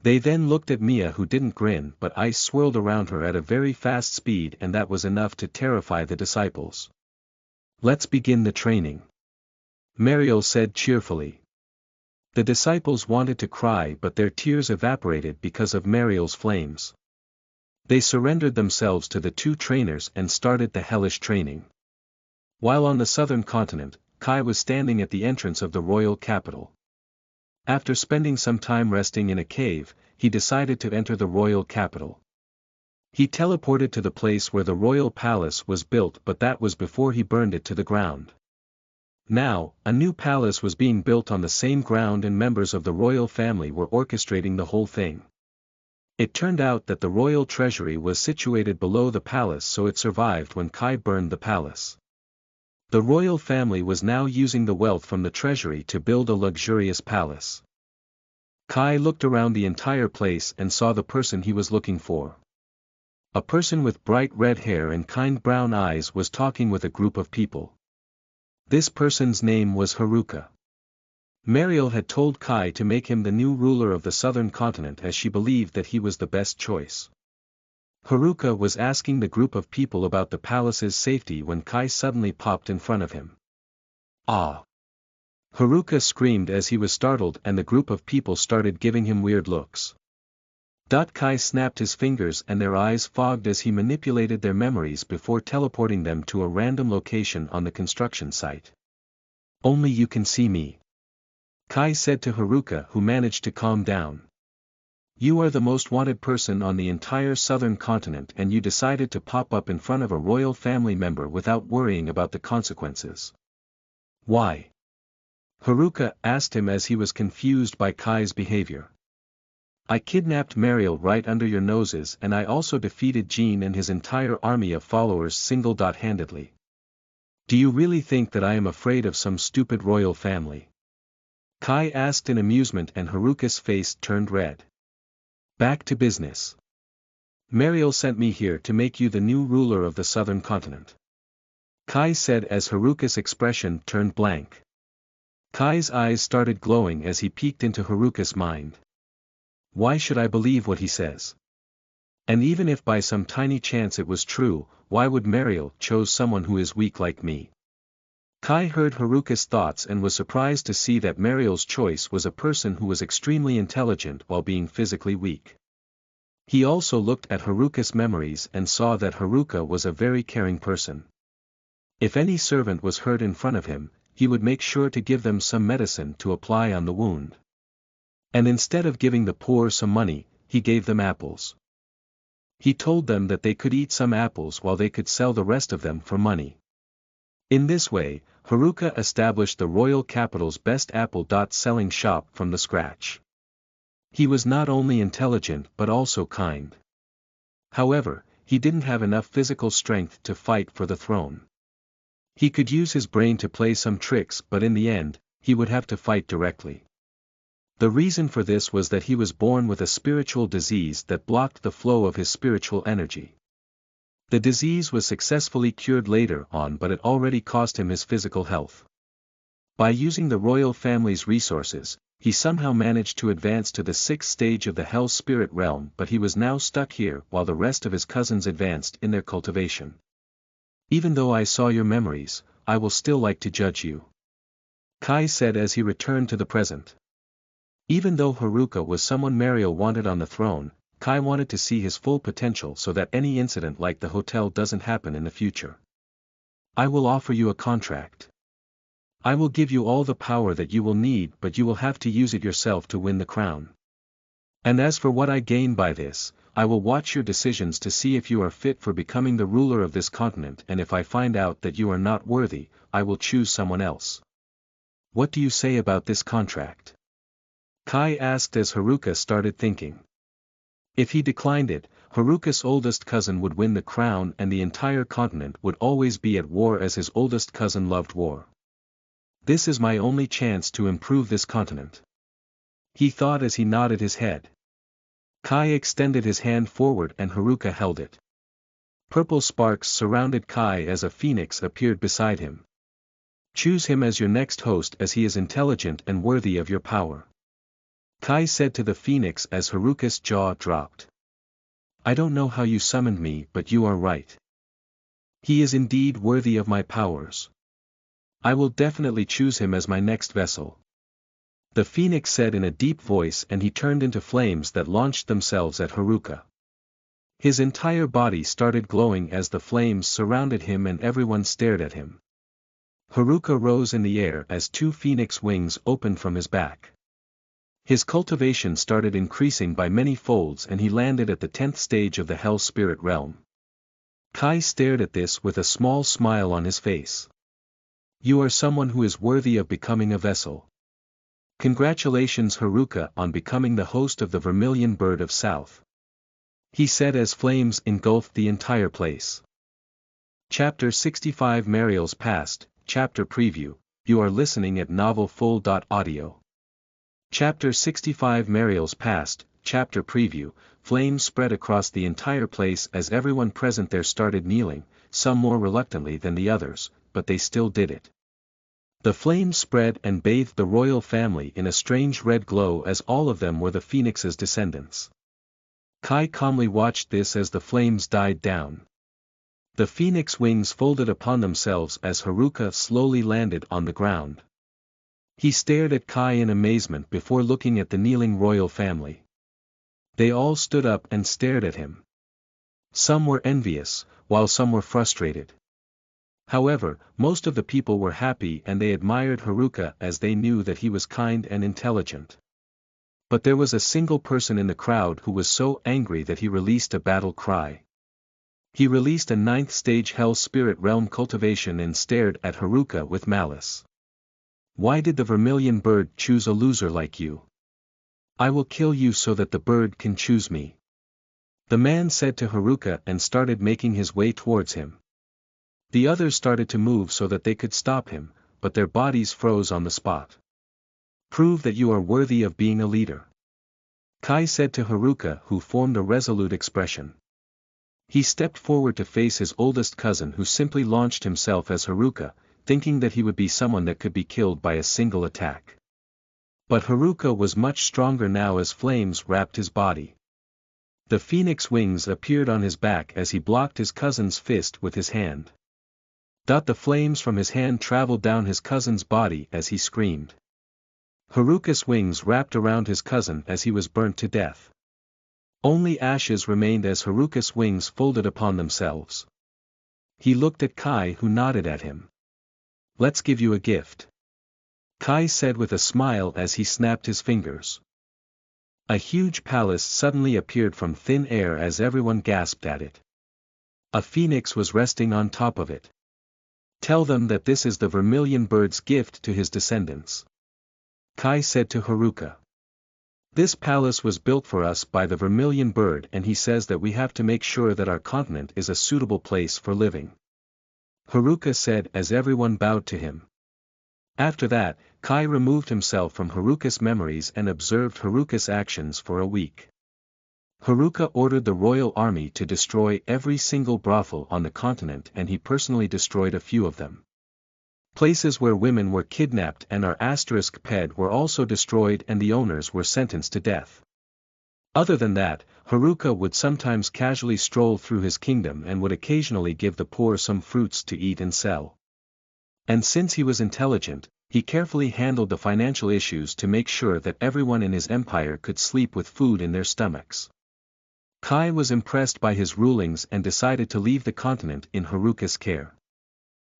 They then looked at Mia, who didn't grin, but ice swirled around her at a very fast speed, and that was enough to terrify the disciples. Let's begin the training, Mariel said cheerfully. The disciples wanted to cry, but their tears evaporated because of Mariel's flames. They surrendered themselves to the two trainers and started the hellish training. While on the southern continent, Kai was standing at the entrance of the royal capital. After spending some time resting in a cave, he decided to enter the royal capital. He teleported to the place where the royal palace was built, but that was before he burned it to the ground. Now, a new palace was being built on the same ground and members of the royal family were orchestrating the whole thing. It turned out that the royal treasury was situated below the palace, so it survived when Kai burned the palace. The royal family was now using the wealth from the treasury to build a luxurious palace. Kai looked around the entire place and saw the person he was looking for. A person with bright red hair and kind brown eyes was talking with a group of people. This person's name was Haruka. Mariel had told Kai to make him the new ruler of the southern continent as she believed that he was the best choice. Haruka was asking the group of people about the palace's safety when Kai suddenly popped in front of him. Ah! Haruka screamed as he was startled, and the group of people started giving him weird looks. Kai snapped his fingers and their eyes fogged as he manipulated their memories before teleporting them to a random location on the construction site. Only you can see me, Kai said to Haruka, who managed to calm down. You are the most wanted person on the entire southern continent and you decided to pop up in front of a royal family member without worrying about the consequences. Why? Haruka asked him as he was confused by Kai's behavior. I kidnapped Mariel right under your noses, and I also defeated Jean and his entire army of followers single-handedly. Do you really think that I am afraid of some stupid royal family? Kai asked in amusement, and Haruka's face turned red. Back to business. Mariel sent me here to make you the new ruler of the southern continent, Kai said as Haruka's expression turned blank. Kai's eyes started glowing as he peeked into Haruka's mind. Why should I believe what he says? And even if by some tiny chance it was true, why would Mariel choose someone who is weak like me? Kai heard Haruka's thoughts and was surprised to see that Mariel's choice was a person who was extremely intelligent while being physically weak. He also looked at Haruka's memories and saw that Haruka was a very caring person. If any servant was hurt in front of him, he would make sure to give them some medicine to apply on the wound. And instead of giving the poor some money, he gave them apples. He told them that they could eat some apples while they could sell the rest of them for money. In this way, Haruka established the royal capital's best apple-selling shop from the scratch. He was not only intelligent but also kind. However, he didn't have enough physical strength to fight for the throne. He could use his brain to play some tricks, but in the end, he would have to fight directly. The reason for this was that he was born with a spiritual disease that blocked the flow of his spiritual energy. The disease was successfully cured later on, but it already cost him his physical health. By using the royal family's resources, he somehow managed to advance to the 6th stage of the Hell Spirit realm, but he was now stuck here while the rest of his cousins advanced in their cultivation. Even though I saw your memories, I will still like to judge you, Kai said as he returned to the present. Even though Haruka was someone Mario wanted on the throne, Kai wanted to see his full potential so that any incident like the hotel doesn't happen in the future. I will offer you a contract. I will give you all the power that you will need, but you will have to use it yourself to win the crown. And as for what I gain by this, I will watch your decisions to see if you are fit for becoming the ruler of this continent, and if I find out that you are not worthy, I will choose someone else. What do you say about this contract? Kai asked as Haruka started thinking. If he declined it, Haruka's oldest cousin would win the crown and the entire continent would always be at war as his oldest cousin loved war. This is my only chance to improve this continent, he thought as he nodded his head. Kai extended his hand forward and Haruka held it. Purple sparks surrounded Kai as a phoenix appeared beside him. Choose him as your next host as he is intelligent and worthy of your power, Kai said to the phoenix as Haruka's jaw dropped. I don't know how you summoned me, but you are right. He is indeed worthy of my powers. I will definitely choose him as my next vessel, the phoenix said in a deep voice, and he turned into flames that launched themselves at Haruka. His entire body started glowing as the flames surrounded him and everyone stared at him. Haruka rose in the air as 2 phoenix wings opened from his back. His cultivation started increasing by many folds and he landed at the 10th stage of the Hell Spirit realm. Kai stared at this with a small smile on his face. You are someone who is worthy of becoming a vessel. Congratulations Haruka on becoming the host of the Vermilion Bird of South, he said as flames engulfed the entire place. Chapter 65 Mariel's Past, Chapter Preview. You are listening at novelfull.audio. Chapter 65 Mariel's Past, Chapter Preview. Flames spread across the entire place as everyone present there started kneeling, some more reluctantly than the others, but they still did it. The flames spread and bathed the royal family in a strange red glow as all of them were the phoenix's descendants. Kai calmly watched this as the flames died down. The phoenix wings folded upon themselves as Haruka slowly landed on the ground. He stared at Kai in amazement before looking at the kneeling royal family. They all stood up and stared at him. Some were envious, while some were frustrated. However, most of the people were happy and they admired Haruka as they knew that he was kind and intelligent. But there was a single person in the crowd who was so angry that he released a battle cry. He released a 9th stage Hell Spirit Realm cultivation and stared at Haruka with malice. Why did the Vermilion Bird choose a loser like you? I will kill you so that the bird can choose me, the man said to Haruka and started making his way towards him. The others started to move so that they could stop him, but their bodies froze on the spot. Prove that you are worthy of being a leader, Kai said to Haruka, who formed a resolute expression. He stepped forward to face his oldest cousin, who simply launched himself as Haruka, thinking that he would be someone that could be killed by a single attack. But Haruka was much stronger now as flames wrapped his body. The phoenix wings appeared on his back as he blocked his cousin's fist with his hand. The flames from his hand traveled down his cousin's body as he screamed. Haruka's wings wrapped around his cousin as he was burnt to death. Only ashes remained as Haruka's wings folded upon themselves. He looked at Kai, who nodded at him. Let's give you a gift, Kai said with a smile as he snapped his fingers. A huge palace suddenly appeared from thin air as everyone gasped at it. A phoenix was resting on top of it. Tell them that this is the vermilion bird's gift to his descendants. Kai said to Haruka. This palace was built for us by the vermilion bird, and he says that we have to make sure that our continent is a suitable place for living. Haruka said as everyone bowed to him. After that, Kai removed himself from Haruka's memories and observed Haruka's actions for a week. Haruka ordered the royal army to destroy every single brothel on the continent, and he personally destroyed a few of them. Places where women were kidnapped and our *ped were also destroyed, and the owners were sentenced to death. Other than that, Haruka would sometimes casually stroll through his kingdom and would occasionally give the poor some fruits to eat and sell. And since he was intelligent, he carefully handled the financial issues to make sure that everyone in his empire could sleep with food in their stomachs. Kai was impressed by his rulings and decided to leave the continent in Haruka's care.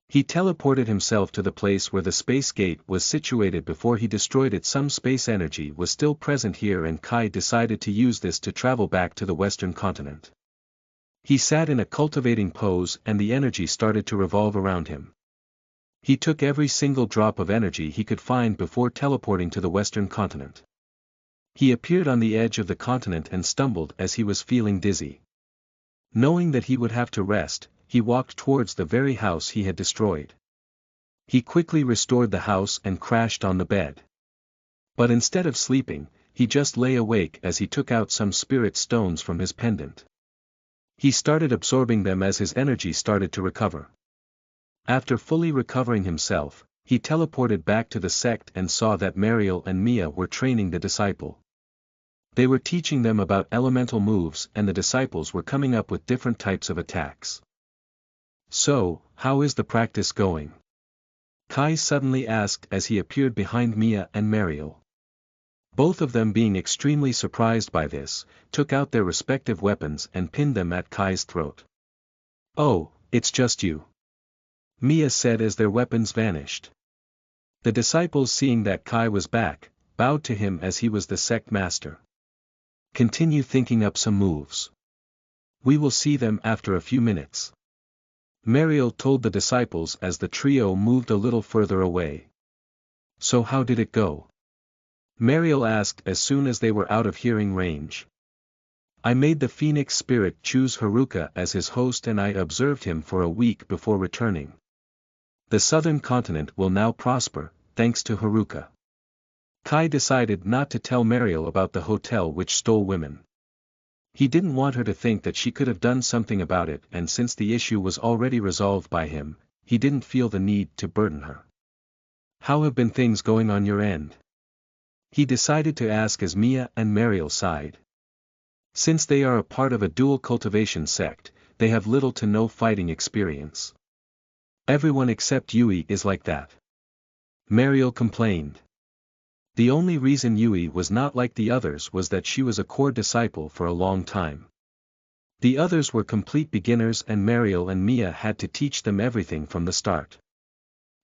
He teleported himself to the place where the space gate was situated before he destroyed it. Some space energy was still present here, and Kai decided to use this to travel back to the western continent. He sat in a cultivating pose and the energy started to revolve around him. He took every single drop of energy he could find before teleporting to the western continent. He appeared on the edge of the continent and stumbled as he was feeling dizzy. Knowing that he would have to rest, he walked towards the very house he had destroyed. He quickly restored the house and crashed on the bed. But instead of sleeping, he just lay awake as he took out some spirit stones from his pendant. He started absorbing them as his energy started to recover. After fully recovering himself, he teleported back to the sect and saw that Mariel and Mia were training the disciple. They were teaching them about elemental moves, and the disciples were coming up with different types of attacks. So, how is the practice going? Kai suddenly asked as he appeared behind Mia and Mariel. Both of them, being extremely surprised by this, took out their respective weapons and pinned them at Kai's throat. "Oh, it's just you," Mia said as their weapons vanished. The disciples, seeing that Kai was back, bowed to him as he was the sect master. "Continue thinking up some moves. We will see them after a few minutes," Mariel told the disciples as the trio moved a little further away. "So how did it go?" Mariel asked as soon as they were out of hearing range. "I made the Phoenix spirit choose Haruka as his host, and I observed him for a week before returning. The southern continent will now prosper, thanks to Haruka." Kai decided not to tell Mariel about the hotel which stole women. He didn't want her to think that she could have done something about it, and since the issue was already resolved by him, he didn't feel the need to burden her. "How have been things going on your end?" he decided to ask as Mia and Mariel sighed. Since they are a part of a dual cultivation sect, they have little to no fighting experience. "Everyone except Yui is like that," Mariel complained. The only reason Yui was not like the others was that she was a core disciple for a long time. The others were complete beginners, and Mariel and Mia had to teach them everything from the start.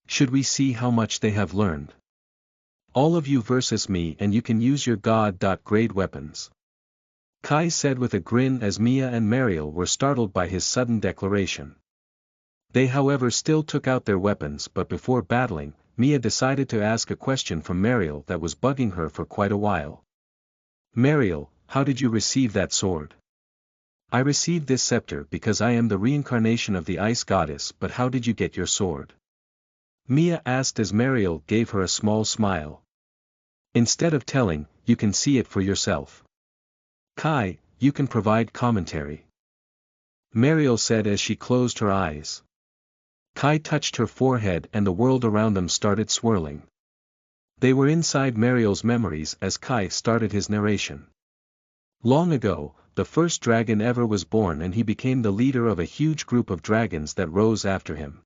"Should we see how much they have learned? All of you versus me, and you can use your god-grade weapons," Kai said with a grin as Mia and Mariel were startled by his sudden declaration. They however still took out their weapons, but before battling, Mia decided to ask a question from Mariel that was bugging her for quite a while. "Mariel, how did you receive that sword?" "I received this scepter because I am the reincarnation of the ice goddess, but how did you get your sword?" Mia asked as Mariel gave her a small smile. "Instead of telling, you can see it for yourself. Kai, you can provide commentary," Mariel said as she closed her eyes. Kai touched her forehead and the world around them started swirling. They were inside Mariel's memories as Kai started his narration. Long ago, the first dragon ever was born, and he became the leader of a huge group of dragons that rose after him.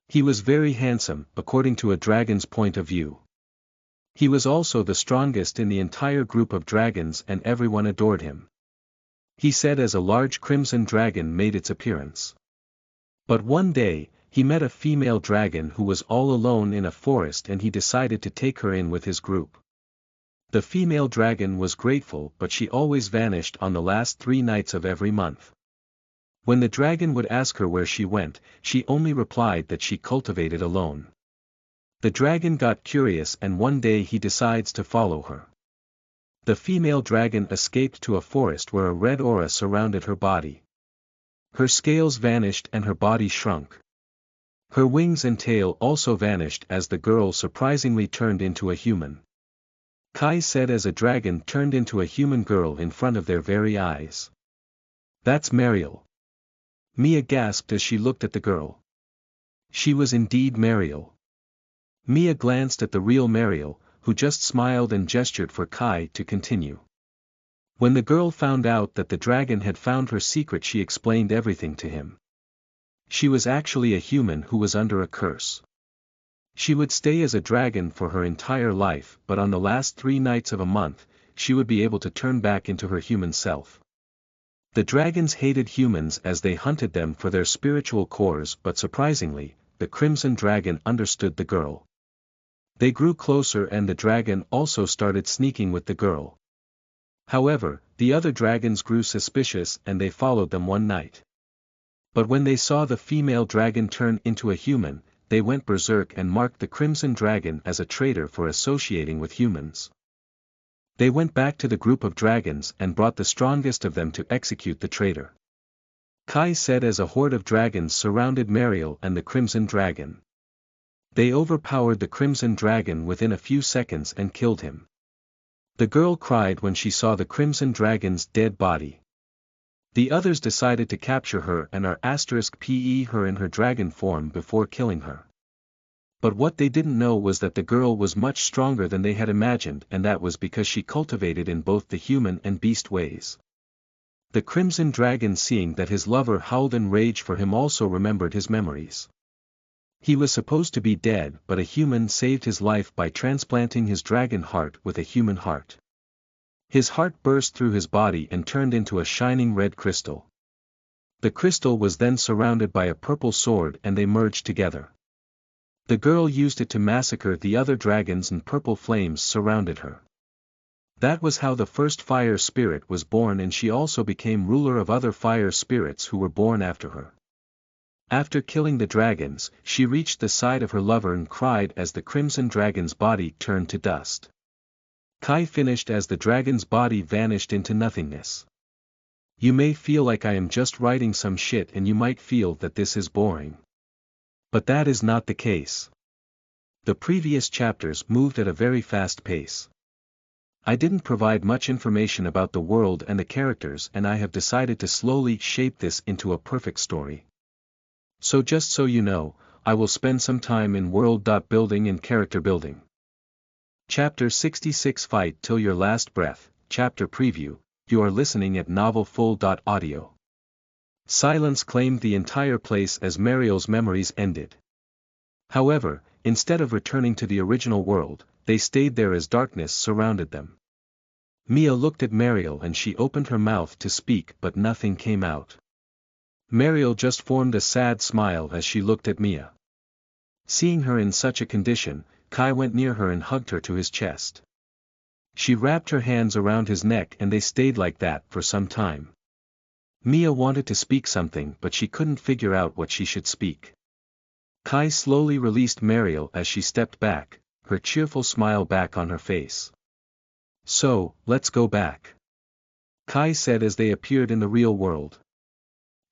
He was very handsome, according to a dragon's point of view. He was also the strongest in the entire group of dragons, and everyone adored him. He said as a large crimson dragon made its appearance. But one day, he met a female dragon who was all alone in a forest, and he decided to take her in with his group. The female dragon was grateful, but she always vanished on the last 3 nights of every month. When the dragon would ask her where she went, she only replied that she cultivated alone. The dragon got curious and one day he decides to follow her. The female dragon escaped to a forest where a red aura surrounded her body. Her scales vanished and her body shrunk. Her wings and tail also vanished as the girl surprisingly turned into a human. Kai said as a dragon turned into a human girl in front of their very eyes. "That's Mariel." Mia gasped as she looked at the girl. She was indeed Mariel. Mia glanced at the real Mariel, who just smiled and gestured for Kai to continue. When the girl found out that the dragon had found her secret, she explained everything to him. She was actually a human who was under a curse. She would stay as a dragon for her entire life, but on the last 3 nights of a month, she would be able to turn back into her human self. The dragons hated humans as they hunted them for their spiritual cores, but surprisingly, the Crimson Dragon understood the girl. They grew closer and the dragon also started sneaking with the girl. However, the other dragons grew suspicious and they followed them one night. But when they saw the female dragon turn into a human, they went berserk and marked the Crimson Dragon as a traitor for associating with humans. They went back to the group of dragons and brought the strongest of them to execute the traitor. Kai said as a horde of dragons surrounded Mariel and the Crimson Dragon. They overpowered the Crimson Dragon within a few seconds and killed him. The girl cried when she saw the Crimson Dragon's dead body. The others decided to capture her and *PE her in her dragon form before killing her. But what they didn't know was that the girl was much stronger than they had imagined, and that was because she cultivated in both the human and beast ways. The Crimson Dragon, seeing that his lover howled in rage for him, also remembered his memories. He was supposed to be dead, but a human saved his life by transplanting his dragon heart with a human heart. His heart burst through his body and turned into a shining red crystal. The crystal was then surrounded by a purple sword and they merged together. The girl used it to massacre the other dragons and purple flames surrounded her. That was how the first fire spirit was born, and she also became ruler of other fire spirits who were born after her. After killing the dragons, she reached the side of her lover and cried as the Crimson Dragon's body turned to dust. Kai finished as the dragon's body vanished into nothingness. You may feel like I am just writing some shit and you might feel that this is boring. But that is not the case. The previous chapters moved at a very fast pace. I didn't provide much information about the world and the characters, and I have decided to slowly shape this into a perfect story. So just so you know, I will spend some time in world building and character building. Chapter 66 Fight Till Your Last Breath, Chapter Preview. You are listening at novelfull.audio. Silence claimed the entire place as Mariel's memories ended. However, instead of returning to the original world, they stayed there as darkness surrounded them. Mia looked at Mariel and she opened her mouth to speak, but nothing came out. Mariel just formed a sad smile as she looked at Mia. Seeing her in such a condition, Kai went near her and hugged her to his chest. She wrapped her hands around his neck and they stayed like that for some time. Mia wanted to speak something but she couldn't figure out what she should speak. Kai slowly released Mariel as she stepped back, her cheerful smile back on her face. So, let's go back. Kai said as they appeared in the real world.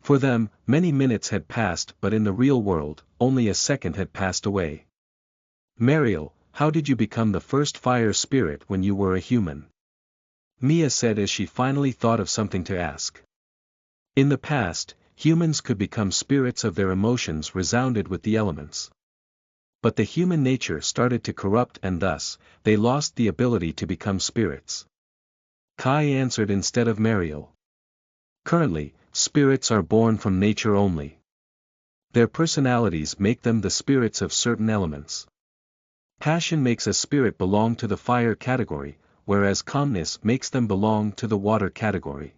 For them, many minutes had passed, but in the real world, only a second had passed away. Mariel, how did you become the first fire spirit when you were a human? Mia said as she finally thought of something to ask. In the past, humans could become spirits of their emotions resounded with the elements. But the human nature started to corrupt and thus, they lost the ability to become spirits. Kai answered instead of Mariel. Currently, spirits are born from nature only. Their personalities make them the spirits of certain elements. Passion makes a spirit belong to the fire category, whereas calmness makes them belong to the water category.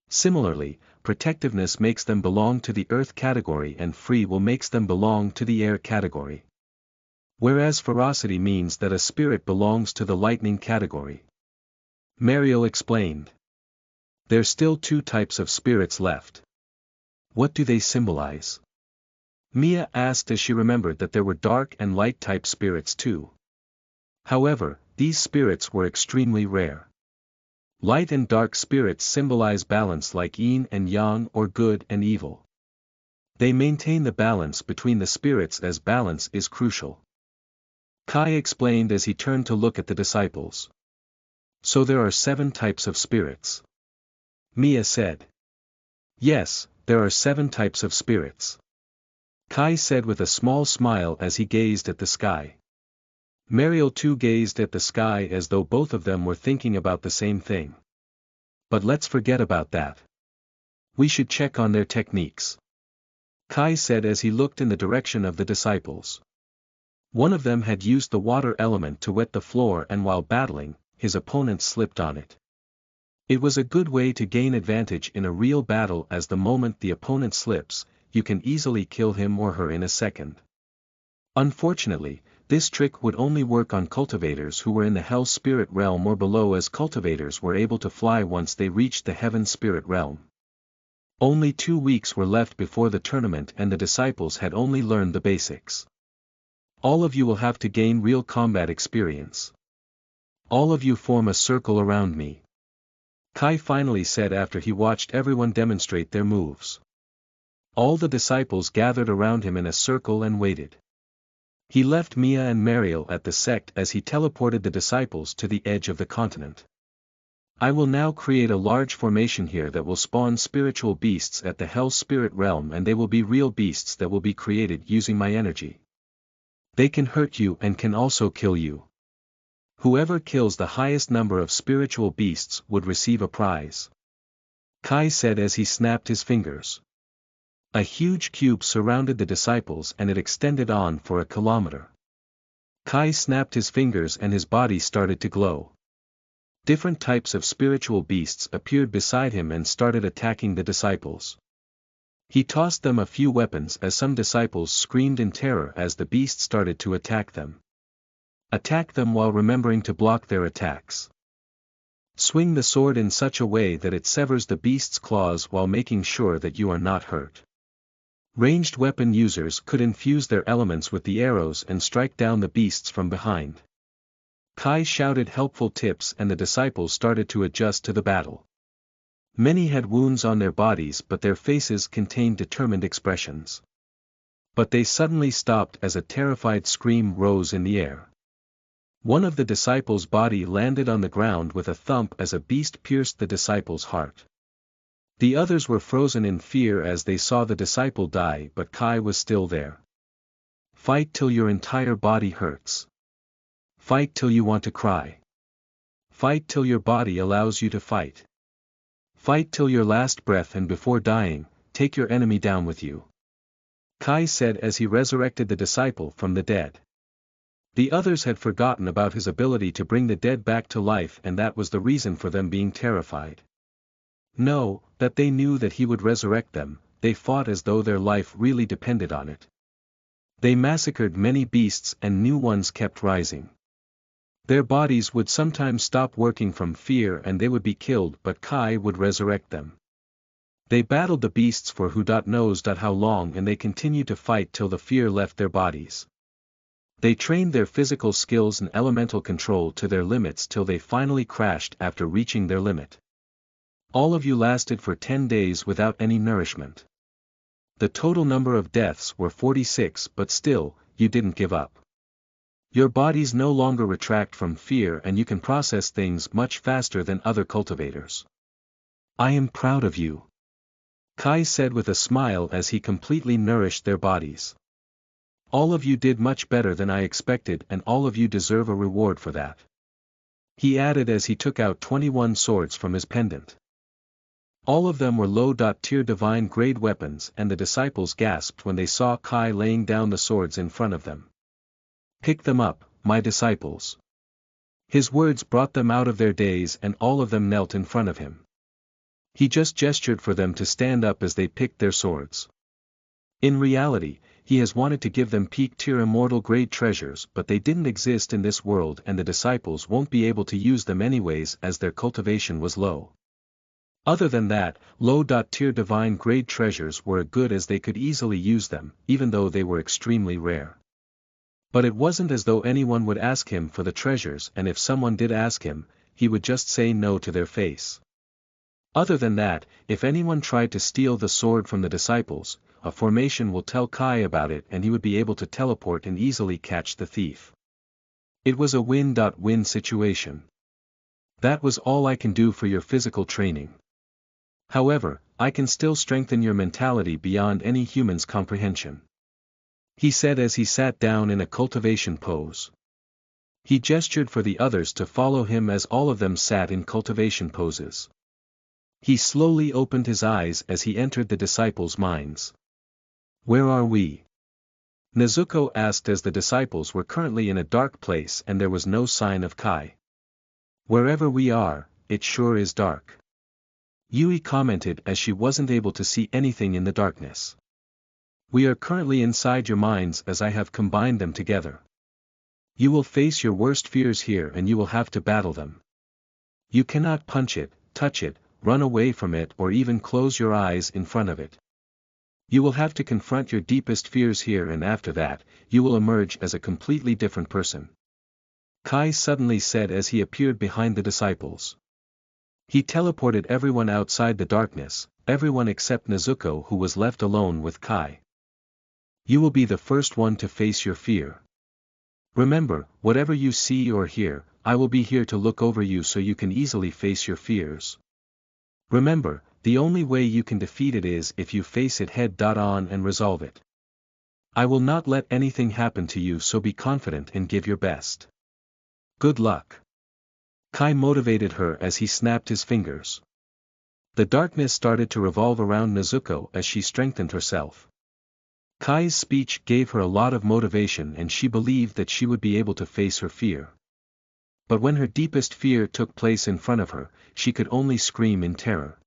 Similarly, protectiveness makes them belong to the earth category and free will makes them belong to the air category. Whereas ferocity means that a spirit belongs to the lightning category. Mariel explained. There's still 2 types of spirits left. What do they symbolize? Mia asked as she remembered that there were dark and light type spirits too. However, these spirits were extremely rare. Light and dark spirits symbolize balance like yin and yang or good and evil. They maintain the balance between the spirits as balance is crucial. Kai explained as he turned to look at the disciples. So there are 7 types of spirits. Mia said. Yes, there are 7 types of spirits. Kai said with a small smile as he gazed at the sky. Mariel too gazed at the sky as though both of them were thinking about the same thing. But let's forget about that. We should check on their techniques. Kai said as he looked in the direction of the disciples. One of them had used the water element to wet the floor, and while battling, his opponent slipped on it. It was a good way to gain advantage in a real battle, as the moment the opponent slips, you can easily kill him or her in a second. Unfortunately, this trick would only work on cultivators who were in the hell spirit realm or below, as cultivators were able to fly once they reached the heaven spirit realm. Only 2 weeks were left before the tournament and the disciples had only learned the basics. All of you will have to gain real combat experience. All of you form a circle around me. Kai finally said after he watched everyone demonstrate their moves. All the disciples gathered around him in a circle and waited. He left Mia and Mariel at the sect as he teleported the disciples to the edge of the continent. I will now create a large formation here that will spawn spiritual beasts at the hell spirit realm, and they will be real beasts that will be created using my energy. They can hurt you and can also kill you. Whoever kills the highest number of spiritual beasts would receive a prize. Kai said as he snapped his fingers. A huge cube surrounded the disciples and it extended on for a kilometer. Kai snapped his fingers and his body started to glow. Different types of spiritual beasts appeared beside him and started attacking the disciples. He tossed them a few weapons as some disciples screamed in terror as the beast started to attack them. Attack them while remembering to block their attacks. Swing the sword in such a way that it severs the beast's claws while making sure that you are not hurt. Ranged weapon users could infuse their elements with the arrows and strike down the beasts from behind. Kai shouted helpful tips and the disciples started to adjust to the battle. Many had wounds on their bodies, but their faces contained determined expressions. But they suddenly stopped as a terrified scream rose in the air. One of the disciples' body landed on the ground with a thump as a beast pierced the disciple's heart. The others were frozen in fear as they saw the disciple die, but Kai was still there. Fight till your entire body hurts. Fight till you want to cry. Fight till your body allows you to fight. Fight till your last breath, and before dying, take your enemy down with you. Kai said as he resurrected the disciple from the dead. The others had forgotten about his ability to bring the dead back to life, and that was the reason for them being terrified. No, that they knew that he would resurrect them. They fought as though their life really depended on it. They massacred many beasts and new ones kept rising. Their bodies would sometimes stop working from fear and they would be killed, but Kai would resurrect them. They battled the beasts for who knows how long, and they continued to fight till the fear left their bodies. They trained their physical skills and elemental control to their limits till they finally crashed after reaching their limit. All of you lasted for 10 days without any nourishment. The total number of deaths were 46, but still, you didn't give up. Your bodies no longer retract from fear and you can process things much faster than other cultivators. I am proud of you. Kai said with a smile as he completely nourished their bodies. All of you did much better than I expected, and all of you deserve a reward for that. He added as he took out 21 swords from his pendant. All of them were low-tier divine grade weapons, and the disciples gasped when they saw Kai laying down the swords in front of them. Pick them up, my disciples. His words brought them out of their daze and all of them knelt in front of him. He just gestured for them to stand up as they picked their swords. In reality, he has wanted to give them peak-tier immortal grade treasures, but they didn't exist in this world and the disciples won't be able to use them anyways as their cultivation was low. Other than that, low-tier divine grade treasures were as good as they could easily use them, even though they were extremely rare. But it wasn't as though anyone would ask him for the treasures, and if someone did ask him, he would just say no to their face. Other than that, if anyone tried to steal the sword from the disciples, a formation will tell Kai about it and he would be able to teleport and easily catch the thief. It was a win-win situation. That was all I can do for your physical training. However, I can still strengthen your mentality beyond any human's comprehension. He said as he sat down in a cultivation pose. He gestured for the others to follow him as all of them sat in cultivation poses. He slowly opened his eyes as he entered the disciples' minds. Where are we? Nezuko asked as the disciples were currently in a dark place and there was no sign of Kai. Wherever we are, it sure is dark. Yui commented as she wasn't able to see anything in the darkness. We are currently inside your minds as I have combined them together. You will face your worst fears here and you will have to battle them. You cannot punch it, touch it, run away from it or even close your eyes in front of it. You will have to confront your deepest fears here and after that, you will emerge as a completely different person. Kai suddenly said as he appeared behind the disciples. He teleported everyone outside the darkness, everyone except Nezuko who was left alone with Kai. You will be the first one to face your fear. Remember, whatever you see or hear, I will be here to look over you so you can easily face your fears. Remember, the only way you can defeat it is if you face it head-on and resolve it. I will not let anything happen to you, so be confident and give your best. Good luck. Kai motivated her as he snapped his fingers. The darkness started to revolve around Nezuko as she strengthened herself. Kai's speech gave her a lot of motivation and she believed that she would be able to face her fear. But when her deepest fear took place in front of her, she could only scream in terror.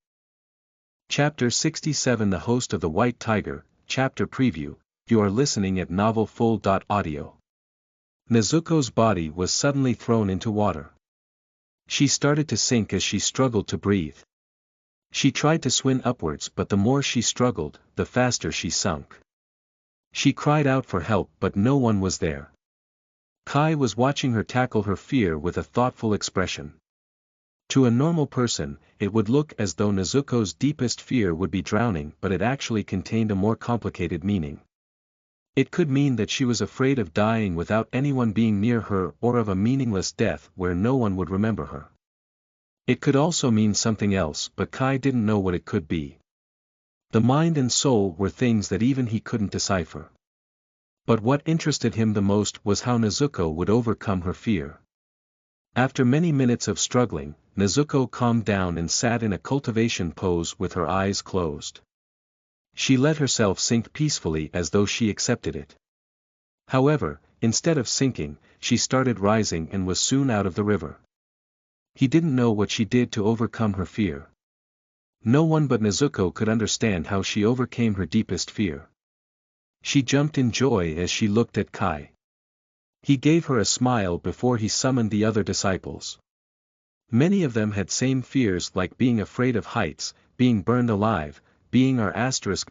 Chapter 67 The Host of the White Tiger, Chapter Preview. You are listening at novelfull.audio. Nezuko's body was suddenly thrown into water. She started to sink as she struggled to breathe. She tried to swim upwards, but the more she struggled, the faster she sunk. She cried out for help but no one was there. Kai was watching her tackle her fear with a thoughtful expression. To a normal person, it would look as though Nezuko's deepest fear would be drowning, but it actually contained a more complicated meaning. It could mean that she was afraid of dying without anyone being near her or of a meaningless death where no one would remember her. It could also mean something else, but Kai didn't know what it could be. The mind and soul were things that even he couldn't decipher. But what interested him the most was how Nezuko would overcome her fear. After many minutes of struggling, Nezuko calmed down and sat in a cultivation pose with her eyes closed. She let herself sink peacefully as though she accepted it. However, instead of sinking, she started rising and was soon out of the river. He didn't know what she did to overcome her fear. No one but Nezuko could understand how she overcame her deepest fear. She jumped in joy as she looked at Kai. He gave her a smile before he summoned the other disciples. Many of them had same fears like being afraid of heights, being burned alive, being our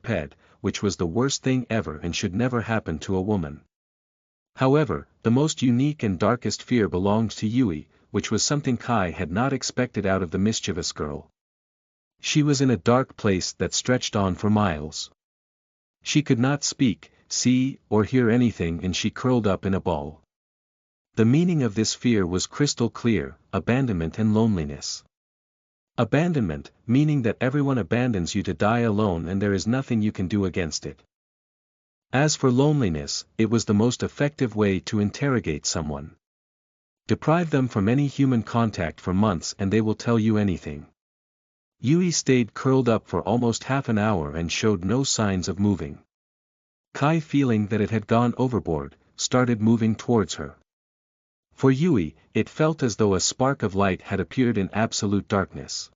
pet, which was the worst thing ever and should never happen to a woman. However, the most unique and darkest fear belonged to Yui, which was something Kai had not expected out of the mischievous girl. She was in a dark place that stretched on for miles. She could not speak, see, or hear anything and she curled up in a ball. The meaning of this fear was crystal clear: abandonment and loneliness. Abandonment, meaning that everyone abandons you to die alone and there is nothing you can do against it. As for loneliness, it was the most effective way to interrogate someone. Deprive them from any human contact for months and they will tell you anything. Yui stayed curled up for almost half an hour and showed no signs of moving. Kai, feeling that it had gone overboard, started moving towards her. For Yui, it felt as though a spark of light had appeared in absolute darkness.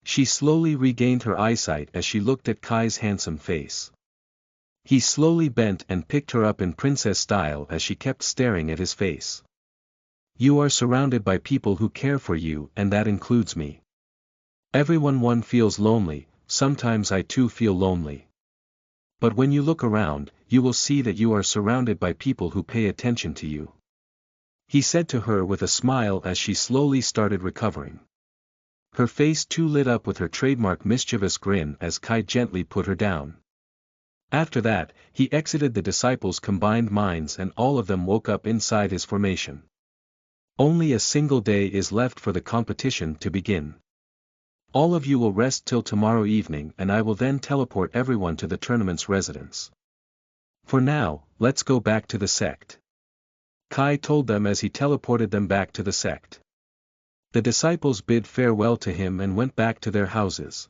She slowly regained her eyesight as she looked at Kai's handsome face. He slowly bent and picked her up in princess style as she kept staring at his face. You are surrounded by people who care for you, and that includes me. Everyone feels lonely, sometimes I too feel lonely. But when you look around, you will see that you are surrounded by people who pay attention to you. He said to her with a smile as she slowly started recovering. Her face too lit up with her trademark mischievous grin as Kai gently put her down. After that, he exited the disciples' combined minds and all of them woke up inside his formation. Only a single day is left for the competition to begin. All of you will rest till tomorrow evening and I will then teleport everyone to the tournament's residence. For now, let's go back to the sect. Kai told them as he teleported them back to the sect. The disciples bid farewell to him and went back to their houses.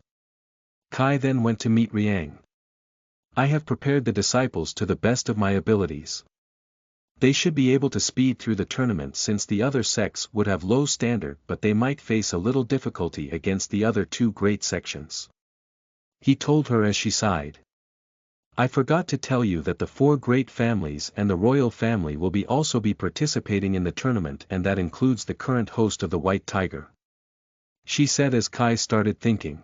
Kai then went to meet Riang. I have prepared the disciples to the best of my abilities. They should be able to speed through the tournament since the other sects would have low standard but they might face a little difficulty against the other two great sections. He told her as she sighed. I forgot to tell you that the four great families and the royal family will also be participating in the tournament and that includes the current host of the White Tiger. She said as Kai started thinking.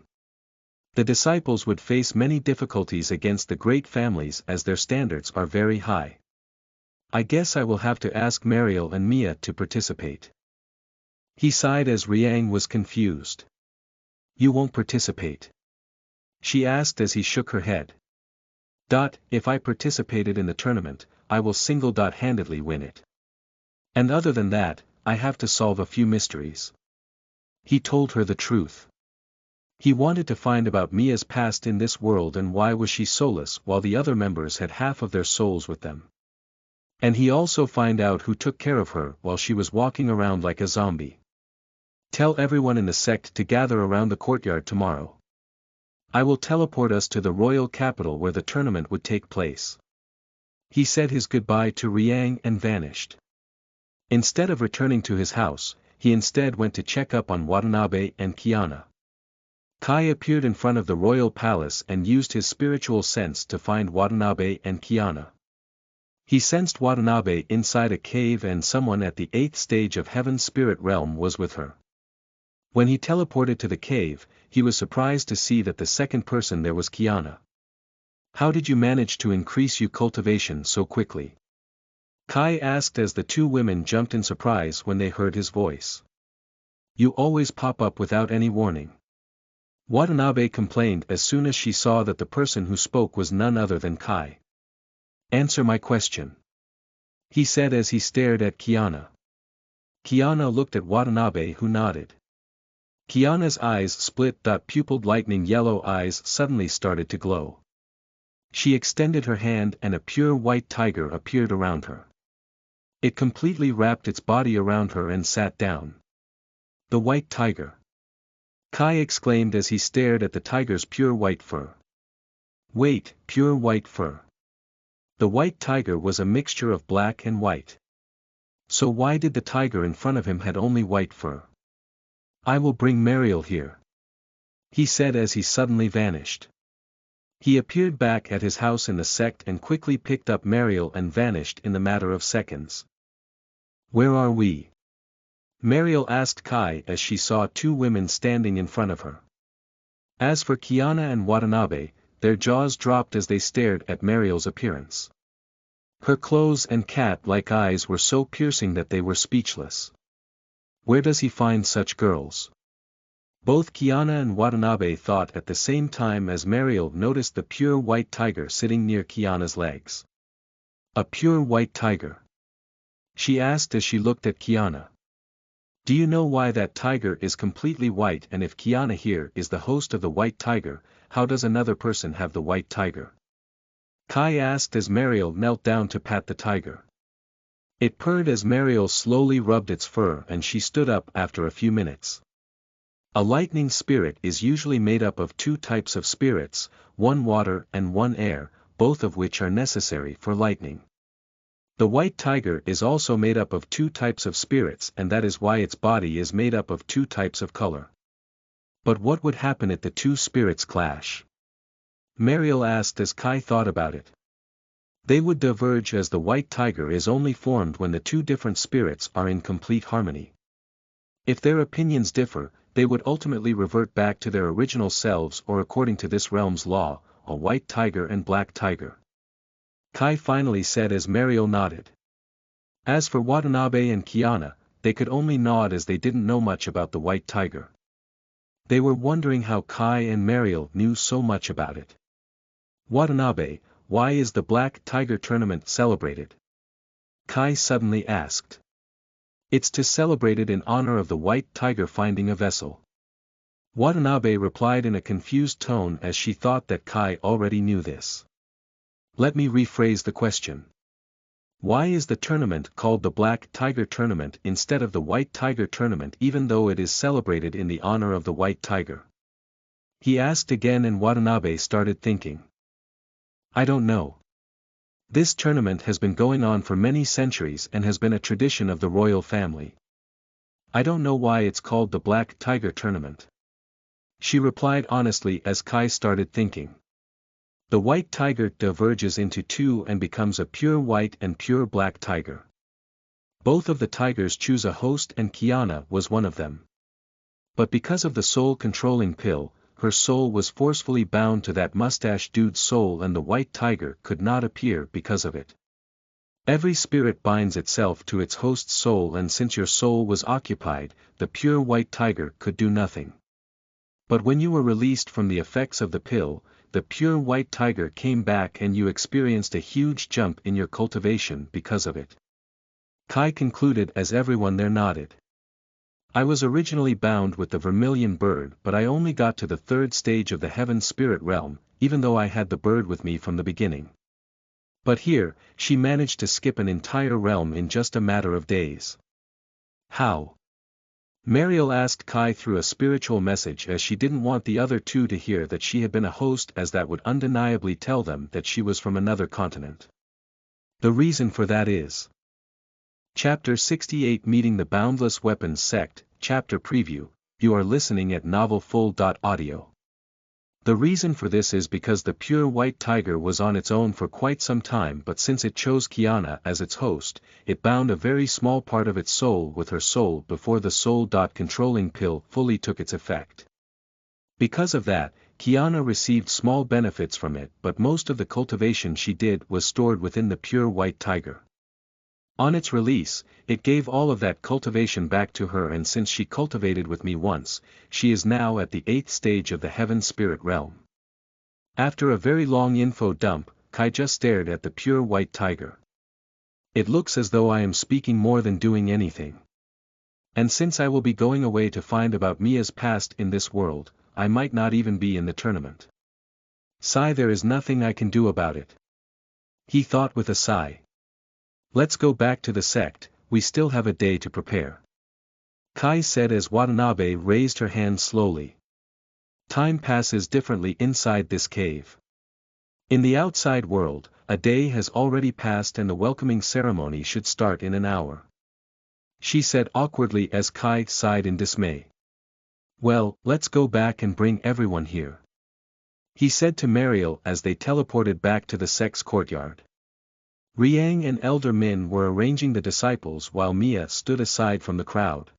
The disciples would face many difficulties against the great families as their standards are very high. I guess I will have to ask Mariel and Mia to participate. He sighed as Riang was confused. You won't participate? She asked as he shook her head. If I participated in the tournament, I will single-handedly win it. And other than that, I have to solve a few mysteries. He told her the truth. He wanted to find about Mia's past in this world and why was she soulless while the other members had half of their souls with them. And he also find out who took care of her while she was walking around like a zombie. Tell everyone in the sect to gather around the courtyard tomorrow. I will teleport us to the royal capital where the tournament would take place. He said his goodbye to Riang and vanished. Instead of returning to his house, he instead went to check up on Watanabe and Kiana. Kai appeared in front of the royal palace and used his spiritual sense to find Watanabe and Kiana. He sensed Watanabe inside a cave and someone at the 8th stage of Heaven's spirit realm was with her. When he teleported to the cave, he was surprised to see that the second person there was Kiana. How did you manage to increase your cultivation so quickly? Kai asked as the two women jumped in surprise when they heard his voice. You always pop up without any warning. Watanabe complained as soon as she saw that the person who spoke was none other than Kai. Answer my question. He said as he stared at Kiana. Kiana looked at Watanabe who nodded. Kiana's eyes split. Pupilled lightning yellow eyes suddenly started to glow. She extended her hand and a pure white tiger appeared around her. It completely wrapped its body around her and sat down. The white tiger. Kai exclaimed as he stared at the tiger's pure white fur. Wait, pure white fur. The white tiger was a mixture of black and white. So why did the tiger in front of him had only white fur? I will bring Mariel here. He said as he suddenly vanished. He appeared back at his house in the sect and quickly picked up Mariel and vanished in the matter of seconds. Where are we? Mariel asked Kai as she saw two women standing in front of her. As for Kiana and Watanabe, their jaws dropped as they stared at Mariel's appearance. Her clothes and cat-like eyes were so piercing that they were speechless. Where does he find such girls? Both Kiana and Watanabe thought at the same time as Mariel noticed the pure white tiger sitting near Kiana's legs. A pure white tiger? She asked as she looked at Kiana. Do you know why that tiger is completely white, and if Kiana here is the host of the white tiger, how does another person have the white tiger? Kai asked as Mariel knelt down to pat the tiger. It purred as Mariel slowly rubbed its fur and she stood up after a few minutes. A lightning spirit is usually made up of two types of spirits, one water and one air, both of which are necessary for lightning. The white tiger is also made up of two types of spirits and that is why its body is made up of two types of color. But what would happen if the two spirits clash? Mariel asked as Kai thought about it. They would diverge as the white tiger is only formed when the two different spirits are in complete harmony. If their opinions differ, they would ultimately revert back to their original selves, or according to this realm's law, a white tiger and black tiger. Kai finally said as Mario nodded. As for Watanabe and Kiana, they could only nod as they didn't know much about the white tiger. They were wondering how Kai and Mario knew so much about it. Watanabe, why is the Black Tiger tournament celebrated? Kai suddenly asked. It's to celebrate it in honor of the white tiger finding a vessel. Watanabe replied in a confused tone as she thought that Kai already knew this. Let me rephrase the question. Why is the tournament called the Black Tiger Tournament instead of the White Tiger Tournament, even though it is celebrated in the honor of the white tiger? He asked again, and Watanabe started thinking. I don't know. This tournament has been going on for many centuries and has been a tradition of the royal family. I don't know why it's called the Black Tiger Tournament. She replied honestly as Kai started thinking. The white tiger diverges into two and becomes a pure white and pure black tiger. Both of the tigers choose a host, and Kiana was one of them. But because of the soul-controlling pill, her soul was forcefully bound to that mustache dude's soul, and the white tiger could not appear because of it. Every spirit binds itself to its host's soul, and since your soul was occupied, the pure white tiger could do nothing. But when you were released from the effects of the pill, the pure white tiger came back and you experienced a huge jump in your cultivation because of it. Kai concluded as everyone there nodded. I was originally bound with the vermilion bird, but I only got to the third stage of the heaven spirit realm, even though I had the bird with me from the beginning. But here, she managed to skip an entire realm in just a matter of days. How? Mariel asked Kai through a spiritual message, as she didn't want the other two to hear that she had been a host, as that would undeniably tell them that she was from another continent. The reason for that is Chapter 68, Meeting the Boundless Weapons Sect, Chapter Preview. You are listening at novelfull.audio. The reason for this is because the pure white tiger was on its own for quite some time, but since it chose Kiana as its host, it bound a very small part of its soul with her soul before the soul-controlling pill fully took its effect. Because of that, Kiana received small benefits from it, but most of the cultivation she did was stored within the pure white tiger. On its release, it gave all of that cultivation back to her, and since she cultivated with me once, she is now at the 8th stage of the heaven spirit realm. After a very long info dump, Kai just stared at the pure white tiger. It looks as though I am speaking more than doing anything. And since I will be going away to find about Mia's past in this world, I might not even be in the tournament. Sigh, there is nothing I can do about it. He thought with a sigh. Let's go back to the sect, we still have a day to prepare. Kai said as Watanabe raised her hand slowly. Time passes differently inside this cave. In the outside world, a day has already passed and the welcoming ceremony should start in an hour. She said awkwardly as Kai sighed in dismay. Well, let's go back and bring everyone here. He said to Mariel as they teleported back to the sect's courtyard. Riang and Elder Min were arranging the disciples while Mia stood aside from the crowd.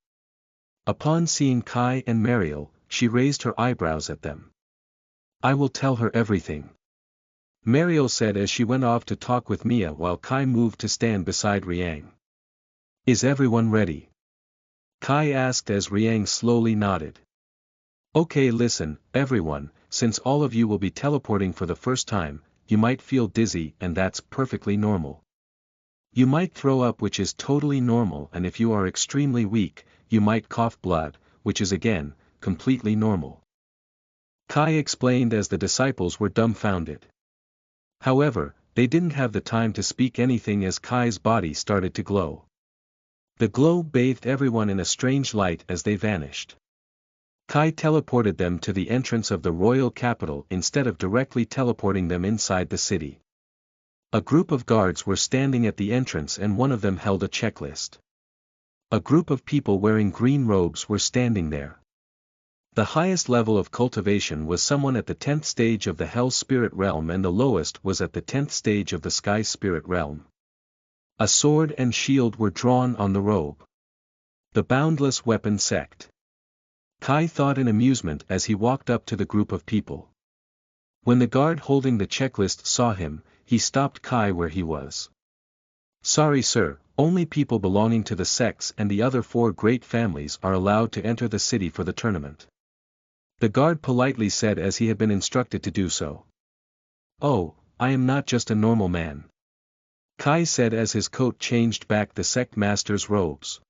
Upon seeing Kai and Mariel, she raised her eyebrows at them. I will tell her everything. Mariel said as she went off to talk with Mia while Kai moved to stand beside Riang. Is everyone ready? Kai asked as Riang slowly nodded. Okay, listen, everyone, since all of you will be teleporting for the first time, you might feel dizzy, and that's perfectly normal. You might throw up, which is totally normal, and if you are extremely weak, you might cough blood, which is again, completely normal. Kai explained as the disciples were dumbfounded. However, they didn't have the time to speak anything as Kai's body started to glow. The glow bathed everyone in a strange light as they vanished. Kai teleported them to the entrance of the royal capital instead of directly teleporting them inside the city. A group of guards were standing at the entrance and one of them held a checklist. A group of people wearing green robes were standing there. The highest level of cultivation was someone at the 10th stage of the Hell Spirit Realm, and the lowest was at the 10th stage of the Sky Spirit Realm. A sword and shield were drawn on the robe. The Boundless Weapon Sect. Kai thought in amusement as he walked up to the group of people. When the guard holding the checklist saw him, he stopped Kai where he was. "Sorry sir, only people belonging to the sects and the other 4 great families are allowed to enter the city for the tournament," the guard politely said as he had been instructed to do so. "Oh, I am not just a normal man," Kai said as his coat changed back the sect master's robes.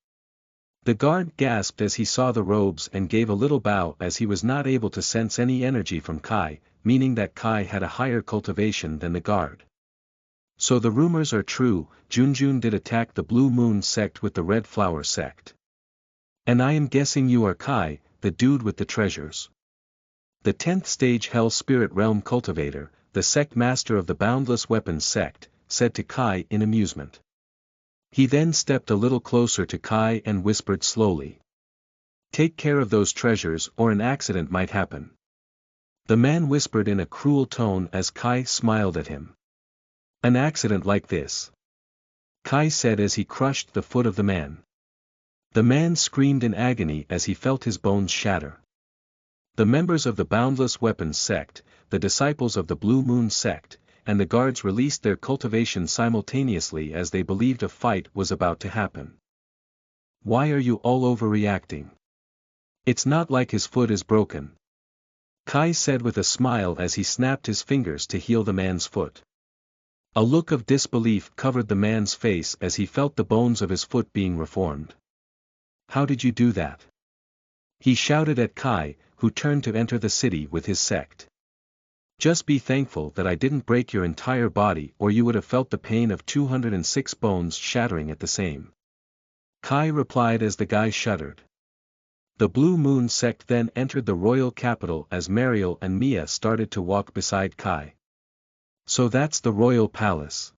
The guard gasped as he saw the robes and gave a little bow as he was not able to sense any energy from Kai, meaning that Kai had a higher cultivation than the guard. "So the rumors are true, Junjun did attack the Blue Moon sect with the Red Flower sect. And I am guessing you are Kai, the dude with the treasures." The 10th stage Hell Spirit Realm cultivator, the sect master of the Boundless Weapons sect, said to Kai in amusement. He then stepped a little closer to Kai and whispered slowly. "Take care of those treasures or an accident might happen." The man whispered in a cruel tone as Kai smiled at him. "An accident like this?" Kai said as he crushed the foot of the man. The man screamed in agony as he felt his bones shatter. The members of the Boundless Weapons sect, the disciples of the Blue Moon sect, and the guards released their cultivation simultaneously as they believed a fight was about to happen. "Why are you all overreacting? It's not like his foot is broken," Kai said with a smile as he snapped his fingers to heal the man's foot. A look of disbelief covered the man's face as he felt the bones of his foot being reformed. "How did you do that?" he shouted at Kai, who turned to enter the city with his sect. "Just be thankful that I didn't break your entire body or you would have felt the pain of 206 bones shattering at the same," Kai replied as the guy shuddered. The Blue Moon sect then entered the royal capital as Mariel and Mia started to walk beside Kai. "So that's the royal palace,"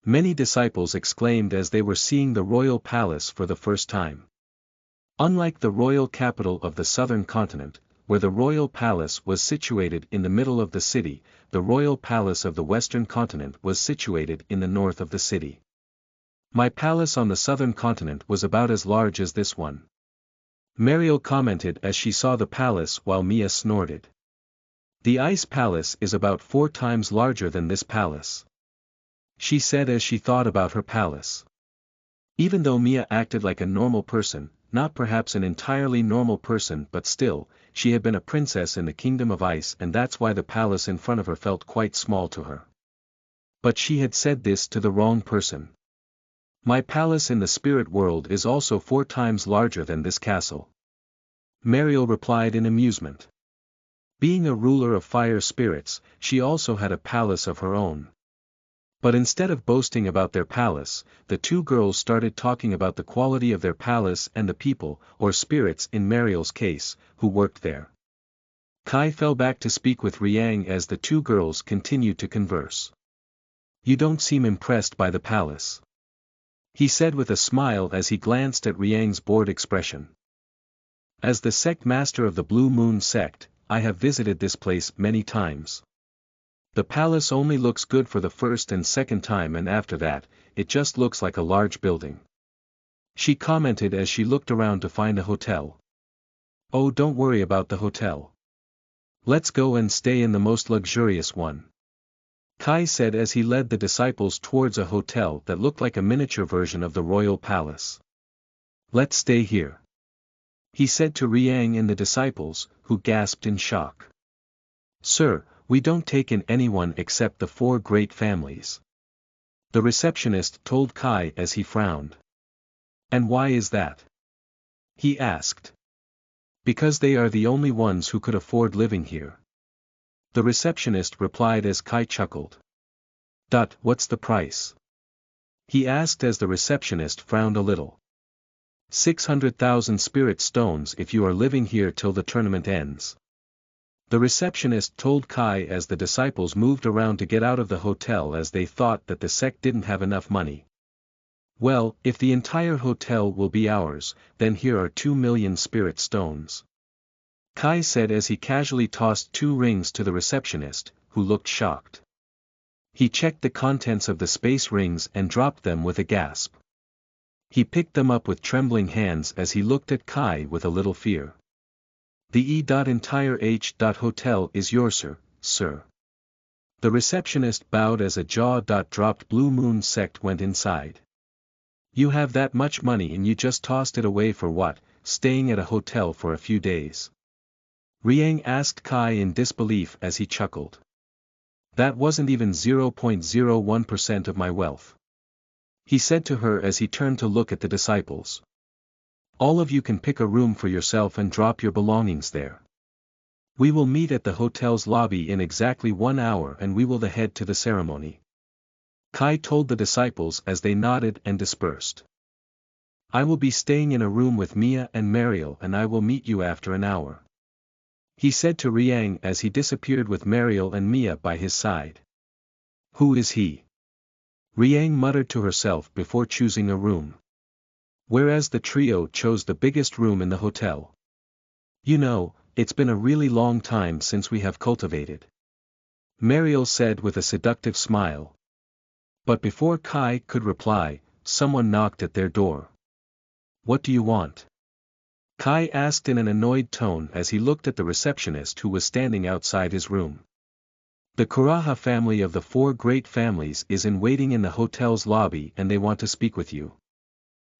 many disciples exclaimed as they were seeing the royal palace for the first time. Unlike the royal capital of the southern continent, where the royal palace was situated in the middle of the city, the royal palace of the western continent was situated in the north of the city. "My palace on the southern continent was about as large as this one," Mariel commented as she saw the palace while Mia snorted. "The ice palace is about 4 times larger than this palace," she said as she thought about her palace. Even though Mia acted like a normal person, not perhaps an entirely normal person but still, she had been a princess in the kingdom of ice and that's why the palace in front of her felt quite small to her. But she had said this to the wrong person. "My palace in the spirit world is also 4 times larger than this castle," Mariel replied in amusement. Being a ruler of fire spirits, she also had a palace of her own. But instead of boasting about their palace, the 2 girls started talking about the quality of their palace and the people, or spirits in Mariel's case, who worked there. Kai fell back to speak with Riang as the 2 girls continued to converse. "You don't seem impressed by the palace," he said with a smile as he glanced at Riang's bored expression. "As the sect master of the Blue Moon sect, I have visited this place many times. The palace only looks good for the first and second time and after that, it just looks like a large building," she commented as she looked around to find a hotel. "Oh, don't worry about the hotel. Let's go and stay in the most luxurious one," Kai said as he led the disciples towards a hotel that looked like a miniature version of the royal palace. "Let's stay here," he said to Riang and the disciples, who gasped in shock. "Sir, we don't take in anyone except the 4 great families," the receptionist told Kai as he frowned. "And why is that?" he asked. "Because they are the only ones who could afford living here," the receptionist replied as Kai chuckled. What's the price?" he asked as the receptionist frowned a little. 600,000 spirit stones if you are living here till the tournament ends," the receptionist told Kai as the disciples moved around to get out of the hotel as they thought that the sect didn't have enough money. "Well, if the entire hotel will be ours, then here are 2 million spirit stones," Kai said as he casually tossed 2 rings to the receptionist, who looked shocked. He checked the contents of the space rings and dropped them with a gasp. He picked them up with trembling hands as he looked at Kai with a little fear. The entire H.Hotel is yours, sir. The receptionist bowed as a jaw-dropped Blue Moon sect went inside. You have that much money and you just tossed it away for what, staying at a hotel for a few days? Riang asked Kai in disbelief as he chuckled. That wasn't even 0.01% of my wealth. He said to her as he turned to look at the disciples. All of you can pick a room for yourself and drop your belongings there. We will meet at the hotel's lobby in exactly 1 hour and we will head to the ceremony. Kai told the disciples as they nodded and dispersed. I will be staying in a room with Mia and Mariel and I will meet you after an hour. He said to Riang as he disappeared with Mariel and Mia by his side. Who is he? Riang muttered to herself before choosing a room. Whereas the trio chose the biggest room in the hotel. You know, it's been a really long time since we have cultivated. Mariel said with a seductive smile. But before Kai could reply, someone knocked at their door. What do you want? Kai asked in an annoyed tone as he looked at the receptionist who was standing outside his room. The Kuraha family of the 4 great families is in waiting in the hotel's lobby and they want to speak with you.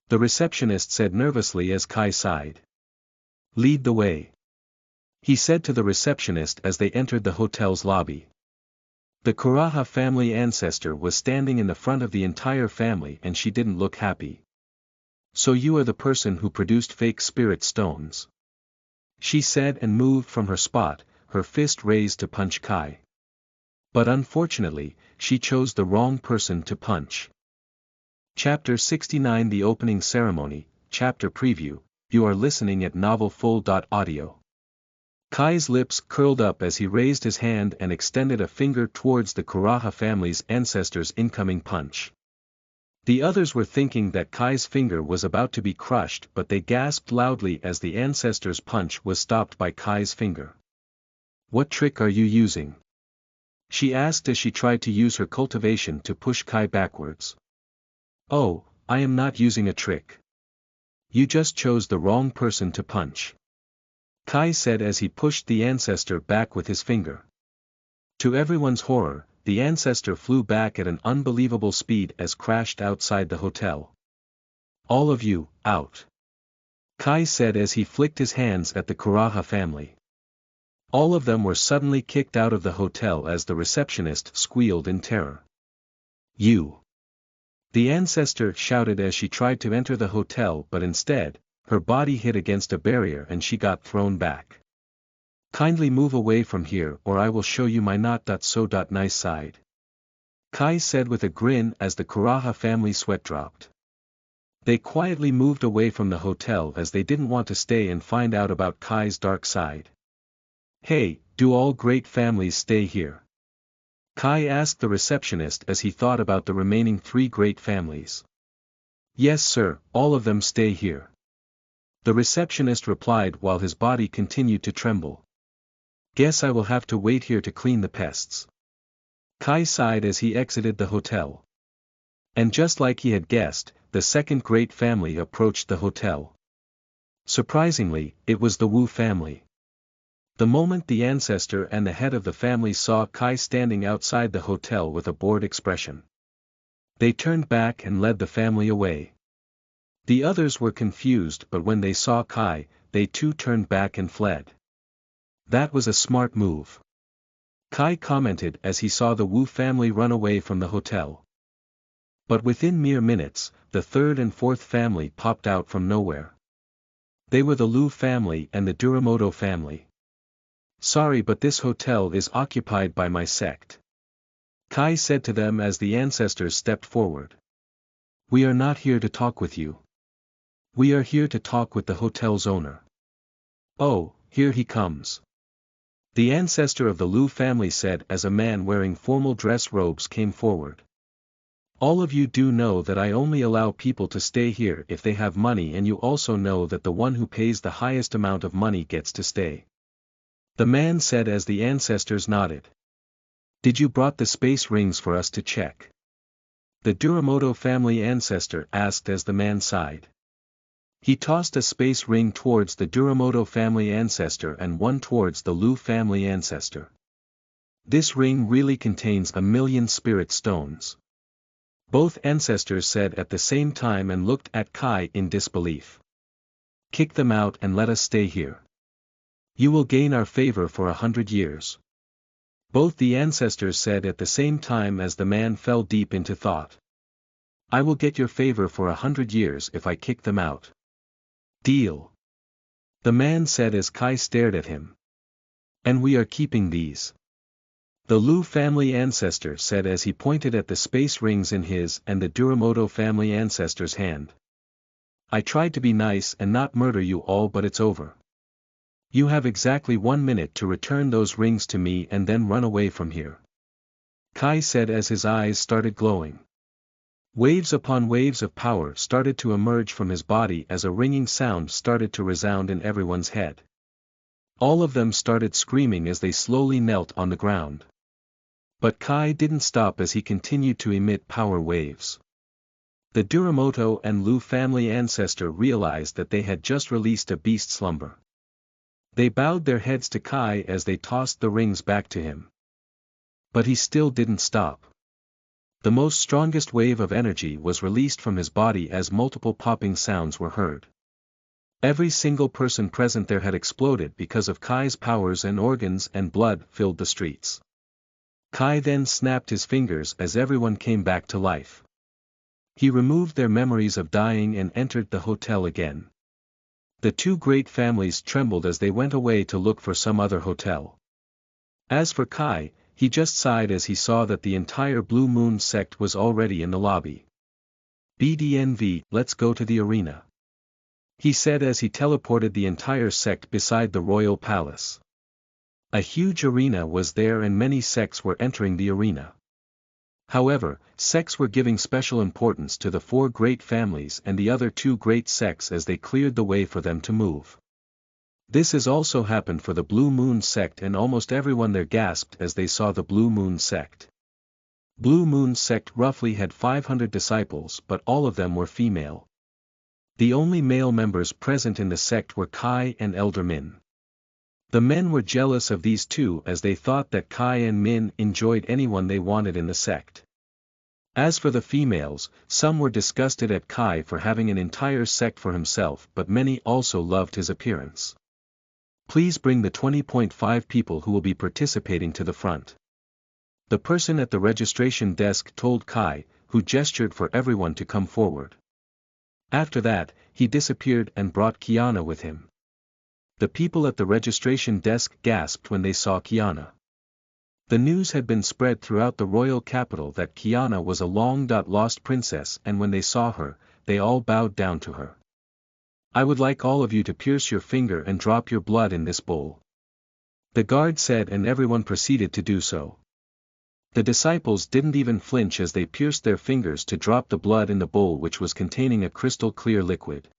The receptionist said nervously as Kai sighed. Lead the way. He said to the receptionist as they entered the hotel's lobby. The Kuraha family ancestor was standing in the front of the entire family and she didn't look happy. So you are the person who produced fake spirit stones. She said and moved from her spot, her fist raised to punch Kai. But unfortunately, she chose the wrong person to punch. Chapter 69 The Opening Ceremony, Chapter Preview. You are listening at novelfull.audio. Kai's lips curled up as he raised his hand and extended a finger towards the Kuraha family's ancestor's incoming punch. The others were thinking that Kai's finger was about to be crushed but they gasped loudly as the ancestor's punch was stopped by Kai's finger. What trick are you using? She asked as she tried to use her cultivation to push Kai backwards. Oh, I am not using a trick. You just chose the wrong person to punch. Kai said as he pushed the ancestor back with his finger. To everyone's horror, the ancestor flew back at an unbelievable speed as crashed outside the hotel. All of you, out. Kai said as he flicked his hands at the Kuraha family. All of them were suddenly kicked out of the hotel as the receptionist squealed in terror. You. The ancestor shouted as she tried to enter the hotel but instead, her body hit against a barrier and she got thrown back. Kindly move away from here or I will show you my not-so-nice side. Kai said with a grin as the Kuraha family sweat dropped. They quietly moved away from the hotel as they didn't want to stay and find out about Kai's dark side. Hey, do all great families stay here? Kai asked the receptionist as he thought about the remaining 3 great families. Yes sir, all of them stay here. The receptionist replied while his body continued to tremble. Guess I will have to wait here to clean the pests. Kai sighed as he exited the hotel. And just like he had guessed, the second great family approached the hotel. Surprisingly, it was the Wu family. The moment the ancestor and the head of the family saw Kai standing outside the hotel with a bored expression, they turned back and led the family away. The others were confused but when they saw Kai, they too turned back and fled. That was a smart move. Kai commented as he saw the Wu family run away from the hotel. But within mere minutes, the third and fourth family popped out from nowhere. They were the Liu family and the Duramoto family. Sorry but this hotel is occupied by my sect. Kai said to them as the ancestors stepped forward. We are not here to talk with you. We are here to talk with the hotel's owner. Oh, here he comes. The ancestor of the Liu family said as a man wearing formal dress robes came forward. All of you do know that I only allow people to stay here if they have money and you also know that the one who pays the highest amount of money gets to stay. The man said as the ancestors nodded. Did you brought the space rings for us to check? The Duramoto family ancestor asked as the man sighed. He tossed a space ring towards the Duramoto family ancestor and one towards the Lu family ancestor. This ring really contains 1,000,000 spirit stones. Both ancestors said at the same time and looked at Kai in disbelief. Kick them out and let us stay here. You will gain our favor for 100 years. Both the ancestors said at the same time as the man fell deep into thought. I will get your favor for 100 years if I kick them out. Deal. The man said as Kai stared at him. And we are keeping these. The Lu family ancestor said as he pointed at the space rings in his and the Duramoto family ancestor's hand. I tried to be nice and not murder you all, but it's over. You have exactly 1 minute to return those rings to me and then run away from here. Kai said as his eyes started glowing. Waves upon waves of power started to emerge from his body as a ringing sound started to resound in everyone's head. All of them started screaming as they slowly knelt on the ground. But Kai didn't stop as he continued to emit power waves. The Duramoto and Lu family ancestor realized that they had just released a beast slumber. They bowed their heads to Kai as they tossed the rings back to him. But he still didn't stop. The most strongest wave of energy was released from his body as multiple popping sounds were heard. Every single person present there had exploded because of Kai's powers, and organs and blood filled the streets. Kai then snapped his fingers as everyone came back to life. He removed their memories of dying and entered the hotel again. The two great families trembled as they went away to look for some other hotel. As for Kai, he just sighed as he saw that the entire Blue Moon sect was already in the lobby. BDNV, let's go to the arena. He said as he teleported the entire sect beside the royal palace. A huge arena was there and many sects were entering the arena. However, sects were giving special importance to the 4 great families and the other 2 great sects as they cleared the way for them to move. This has also happened for the Blue Moon sect, and almost everyone there gasped as they saw the Blue Moon sect. Blue Moon sect roughly had 500 disciples, but all of them were female. The only male members present in the sect were Kai and Elder Min. The men were jealous of these two as they thought that Kai and Min enjoyed anyone they wanted in the sect. As for the females, some were disgusted at Kai for having an entire sect for himself, but many also loved his appearance. Please bring the 20.5 people who will be participating to the front. The person at the registration desk told Kai, who gestured for everyone to come forward. After that, he disappeared and brought Kiana with him. The people at the registration desk gasped when they saw Kiana. The news had been spread throughout the royal capital that Kiana was a long-lost princess, and when they saw her, they all bowed down to her. I would like all of you to pierce your finger and drop your blood in this bowl. The guard said, and everyone proceeded to do so. The disciples didn't even flinch as they pierced their fingers to drop the blood in the bowl, which was containing a crystal clear liquid.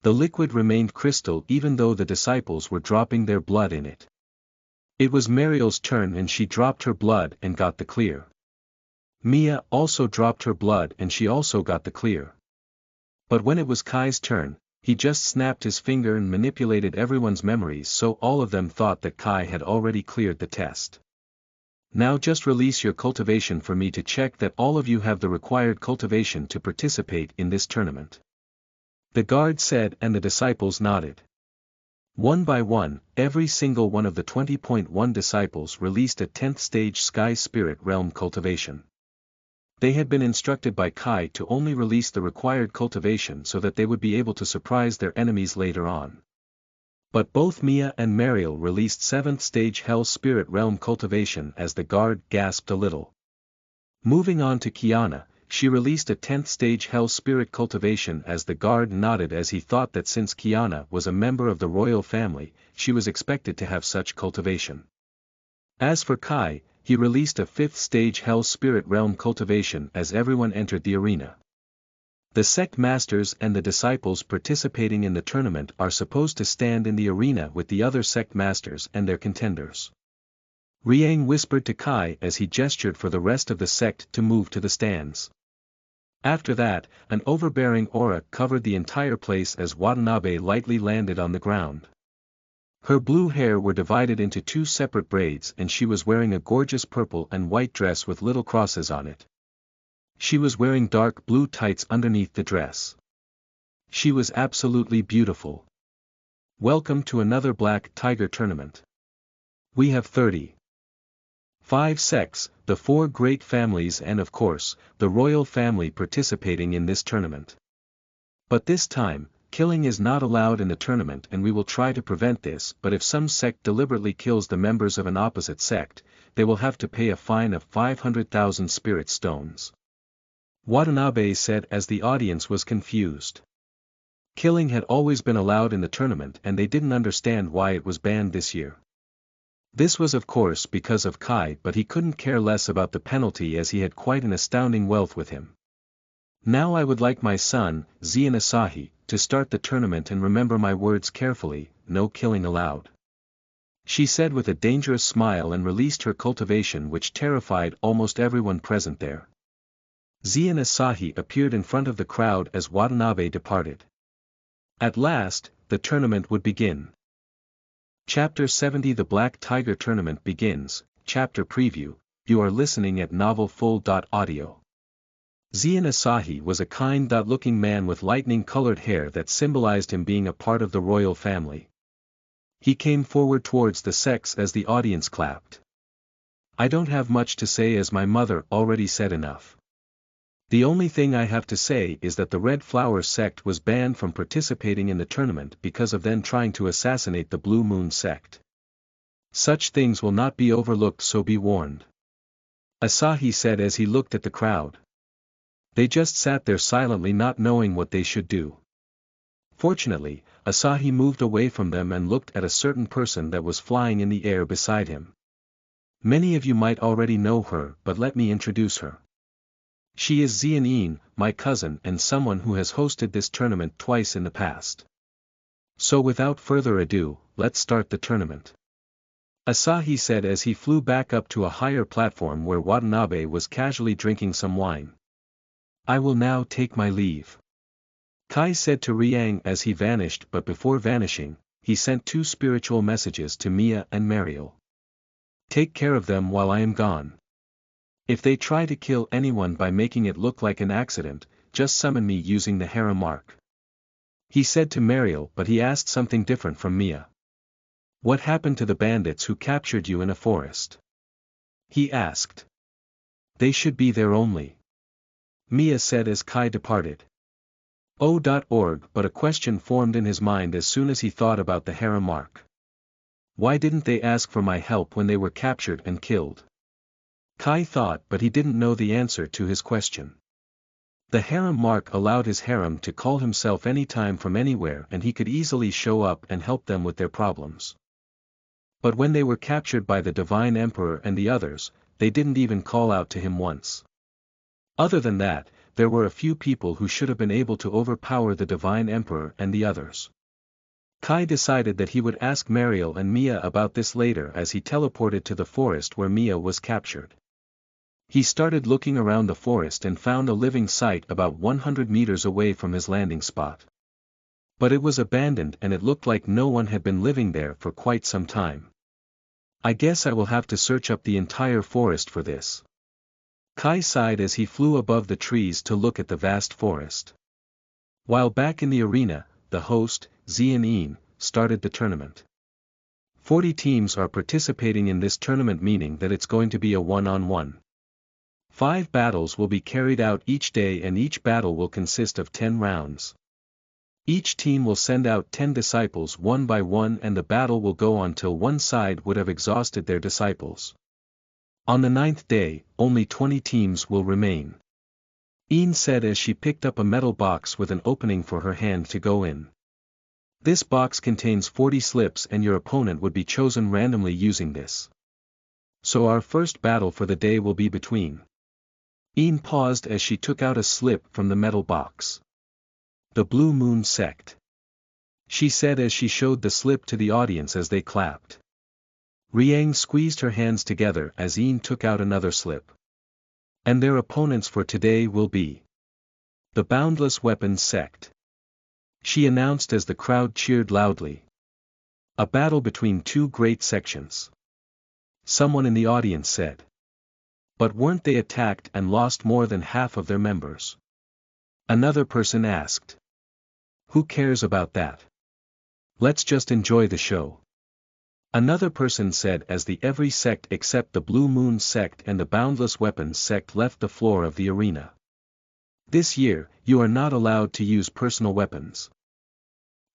The liquid remained crystal even though the disciples were dropping their blood in it. It was Mariel's turn and she dropped her blood and got the clear. Mia also dropped her blood and she also got the clear. But when it was Kai's turn, he just snapped his finger and manipulated everyone's memories, so all of them thought that Kai had already cleared the test. Now just release your cultivation for me to check that all of you have the required cultivation to participate in this tournament. The guard said, and the disciples nodded. One by one, every single one of the 20.1 disciples released a 10th stage Sky Spirit Realm cultivation. They had been instructed by Kai to only release the required cultivation so that they would be able to surprise their enemies later on. But both Mia and Mariel released 7th stage Hell Spirit Realm cultivation as the guard gasped a little. Moving on to Kiana, she released a 10th stage Hell Spirit cultivation as the guard nodded as he thought that since Kiana was a member of the royal family, she was expected to have such cultivation. As for Kai, he released a 5th stage Hell Spirit Realm cultivation as everyone entered the arena. The sect masters and the disciples participating in the tournament are supposed to stand in the arena with the other sect masters and their contenders. Riang whispered to Kai as he gestured for the rest of the sect to move to the stands. After that, an overbearing aura covered the entire place as Watanabe lightly landed on the ground. Her blue hair were divided into two separate braids and she was wearing a gorgeous purple and white dress with little crosses on it. She was wearing dark blue tights underneath the dress. She was absolutely beautiful. Welcome to another Black Tiger tournament. We have 35 sects, the 4 great families and of course, the royal family participating in this tournament. But this time, killing is not allowed in the tournament and we will try to prevent this, but if some sect deliberately kills the members of an opposite sect, they will have to pay a fine of 500,000 spirit stones. Watanabe said as the audience was confused. Killing had always been allowed in the tournament and they didn't understand why it was banned this year. This was of course because of Kai, but he couldn't care less about the penalty as he had quite an astounding wealth with him. Now I would like my son, Zian Asahi, to start the tournament and remember my words carefully, no killing allowed. She said with a dangerous smile and released her cultivation which terrified almost everyone present there. Zian Asahi appeared in front of the crowd as Watanabe departed. At last, the tournament would begin. Chapter 70 The Black Tiger Tournament begins, Chapter Preview. You are listening at novelfull.audio. Zian Asahi was a kind-looking man with lightning-colored hair that symbolized him being a part of the royal family. He came forward towards the sects as the audience clapped. I don't have much to say as my mother already said enough. The only thing I have to say is that the Red Flower sect was banned from participating in the tournament because of them trying to assassinate the Blue Moon sect. Such things will not be overlooked, so be warned. Asahi said as he looked at the crowd. They just sat there silently not knowing what they should do. Fortunately, Asahi moved away from them and looked at a certain person that was flying in the air beside him. Many of you might already know her, but let me introduce her. She is Zian, my cousin and someone who has hosted this tournament twice in the past. So without further ado, let's start the tournament. Asahi said as he flew back up to a higher platform where Watanabe was casually drinking some wine. I will now take my leave. Kai said to Riang as he vanished, but before vanishing, he sent 2 spiritual messages to Mia and Mariel. Take care of them while I am gone. If they try to kill anyone by making it look like an accident, just summon me using the harem mark. He said to Mariel, but he asked something different from Mia. What happened to the bandits who captured you in a forest? He asked. They should be there only. Mia said as Kai departed. Oh.org, but a question formed in his mind as soon as he thought about the harem mark. Why didn't they ask for my help when they were captured and killed? Kai thought, but he didn't know the answer to his question. The harem mark allowed his harem to call himself anytime from anywhere and he could easily show up and help them with their problems. But when they were captured by the Divine Emperor and the others, they didn't even call out to him once. Other than that, there were a few people who should have been able to overpower the Divine Emperor and the others. Kai decided that he would ask Mariel and Mia about this later as he teleported to the forest where Mia was captured. He started looking around the forest and found a living site about 100 meters away from his landing spot. But it was abandoned and it looked like no one had been living there for quite some time. I guess I will have to search up the entire forest for this. Kai sighed as he flew above the trees to look at the vast forest. While back in the arena, the host, Zian, started the tournament. 40 teams are participating in this tournament, meaning that it's going to be a one-on-one. 5 battles will be carried out each day and each battle will consist of 10 rounds. Each team will send out 10 disciples one by one and the battle will go on till one side would have exhausted their disciples. On the 9th day, only 20 teams will remain. Een said as she picked up a metal box with an opening for her hand to go in. This box contains 40 slips and your opponent would be chosen randomly using this. So our first battle for the day will be between Ian paused as she took out a slip from the metal box. The Blue Moon Sect, she said as she showed the slip to the audience as they clapped. Riang squeezed her hands together as Ian took out another slip. And their opponents for today will be the Boundless Weapons Sect, she announced as the crowd cheered loudly. A battle between two great sections, someone in the audience said. But weren't they attacked and lost more than half of their members? Another person asked. Who cares about that? Let's just enjoy the show. Another person said as the every sect except the Blue Moon Sect and the Boundless Weapons Sect left the floor of the arena. This year, you are not allowed to use personal weapons.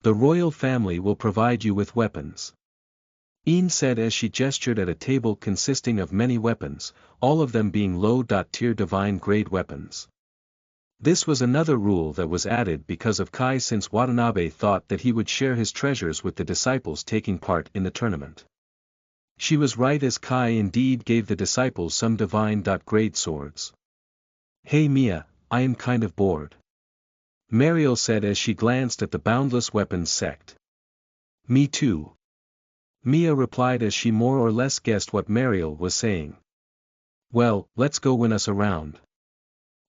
The royal family will provide you with weapons. Ian said as she gestured at a table consisting of many weapons, all of them being low-tier divine-grade weapons. This was another rule that was added because of Kai, since Watanabe thought that he would share his treasures with the disciples taking part in the tournament. She was right, as Kai indeed gave the disciples some divine-grade swords. Hey Mia, I am kind of bored, Mariel said as she glanced at the Boundless Weapons Sect. Me too, Mia replied as she more or less guessed what Mariel was saying. Well, let's go win us a round,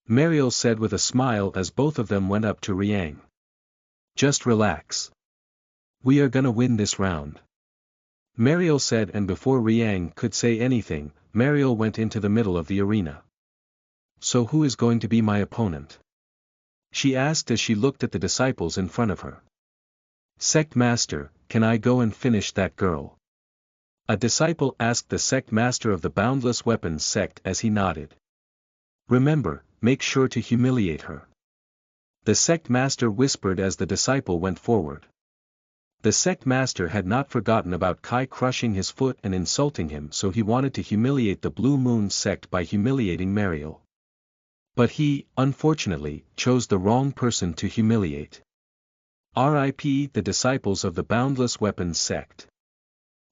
Mariel said with a smile as both of them went up to Riang. Just relax. We are gonna win this round, Mariel said, and before Riang could say anything, Mariel went into the middle of the arena. So who is going to be my opponent? She asked as she looked at the disciples in front of her. Sect Master, can I go and finish that girl? A disciple asked the Sect Master of the Boundless Weapons Sect as he nodded. Remember, make sure to humiliate her, the Sect Master whispered as the disciple went forward. The Sect Master had not forgotten about Kai crushing his foot and insulting him, so he wanted to humiliate the Blue Moon Sect by humiliating Mariel. But he, unfortunately, chose the wrong person to humiliate. R.I.P. the disciples of the Boundless Weapons Sect.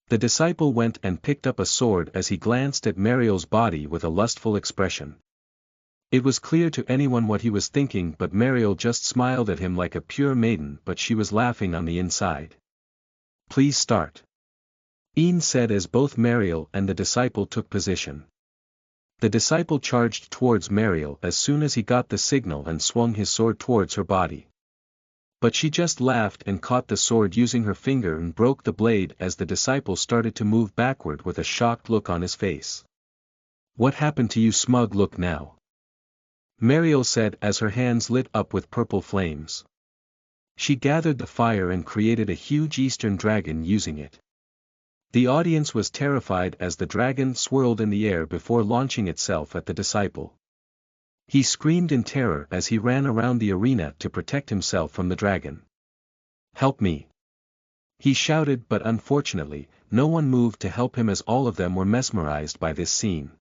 The disciple went and picked up a sword as he glanced at Mariel's body with a lustful expression. It was clear to anyone what he was thinking, but Mariel just smiled at him like a pure maiden, but she was laughing on the inside. Please start, Ian said as both Mariel and the disciple took position. The disciple charged towards Mariel as soon as he got the signal and swung his sword towards her body. But she just laughed and caught the sword using her finger and broke the blade as the disciple started to move backward with a shocked look on his face. What happened to you, smug look now? Mariel said as her hands lit up with purple flames. She gathered the fire and created a huge Eastern dragon using it. The audience was terrified as the dragon swirled in the air before launching itself at the disciple. He screamed in terror as he ran around the arena to protect himself from the dragon. Help me, he shouted, but unfortunately, no one moved to help him as all of them were mesmerized by this scene.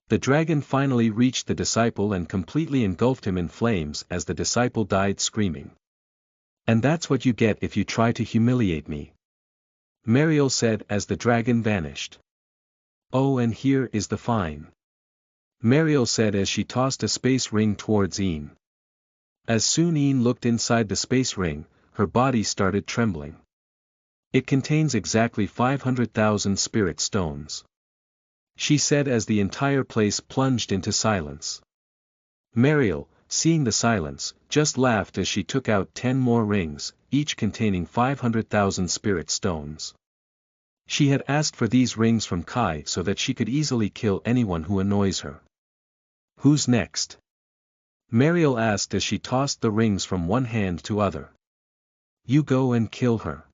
The dragon finally reached the disciple and completely engulfed him in flames as the disciple died screaming. And that's what you get if you try to humiliate me, Mariel said as the dragon vanished. Oh, and here is the fine, Mariel said as she tossed a space ring towards Ian. As soon Ian looked inside the space ring, her body started trembling. It contains exactly 500,000 spirit stones, she said as the entire place plunged into silence. Mariel, seeing the silence, just laughed as she took out 10 more rings, each containing 500,000 spirit stones. She had asked for these rings from Kai so that she could easily kill anyone who annoys her. Who's next? Mariel asked as she tossed the rings from one hand to other. You go and kill her,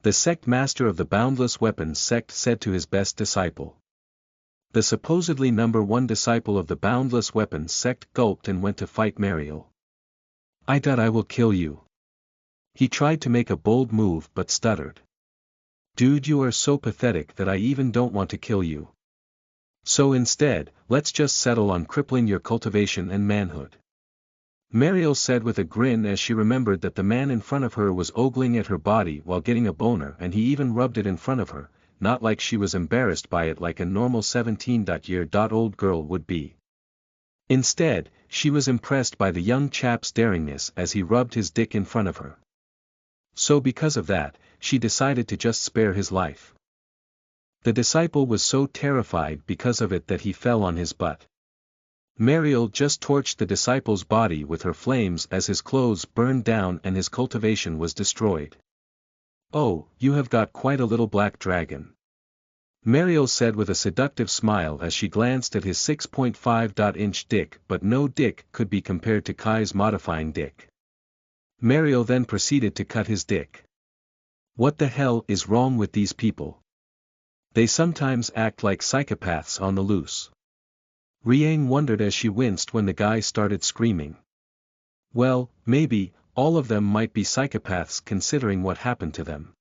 the sect master of the Boundless Weapons Sect said to his best disciple. The supposedly number one disciple of the Boundless Weapons Sect gulped and went to fight Mariel. I will kill you. He tried to make a bold move but stuttered. Dude, you are so pathetic that I even don't want to kill you. So instead, let's just settle on crippling your cultivation and manhood, Mariel said with a grin as she remembered that the man in front of her was ogling at her body while getting a boner, and he even rubbed it in front of her, not like she was embarrassed by it like a normal 17-year-old girl would be. Instead, she was impressed by the young chap's daringness as he rubbed his dick in front of her. So because of that, she decided to just spare his life. The disciple was so terrified because of it that he fell on his butt. Mariel just torched the disciple's body with her flames as his clothes burned down and his cultivation was destroyed. "Oh, you have got quite a little black dragon," Mariel said with a seductive smile as she glanced at his 6.5-inch dick, but no dick could be compared to Kai's modifying dick. Mariel then proceeded to cut his dick. What the hell is wrong with these people? They sometimes act like psychopaths on the loose. Riang wondered as she winced when the guy started screaming. Well, maybe, all of them might be psychopaths considering what happened to them.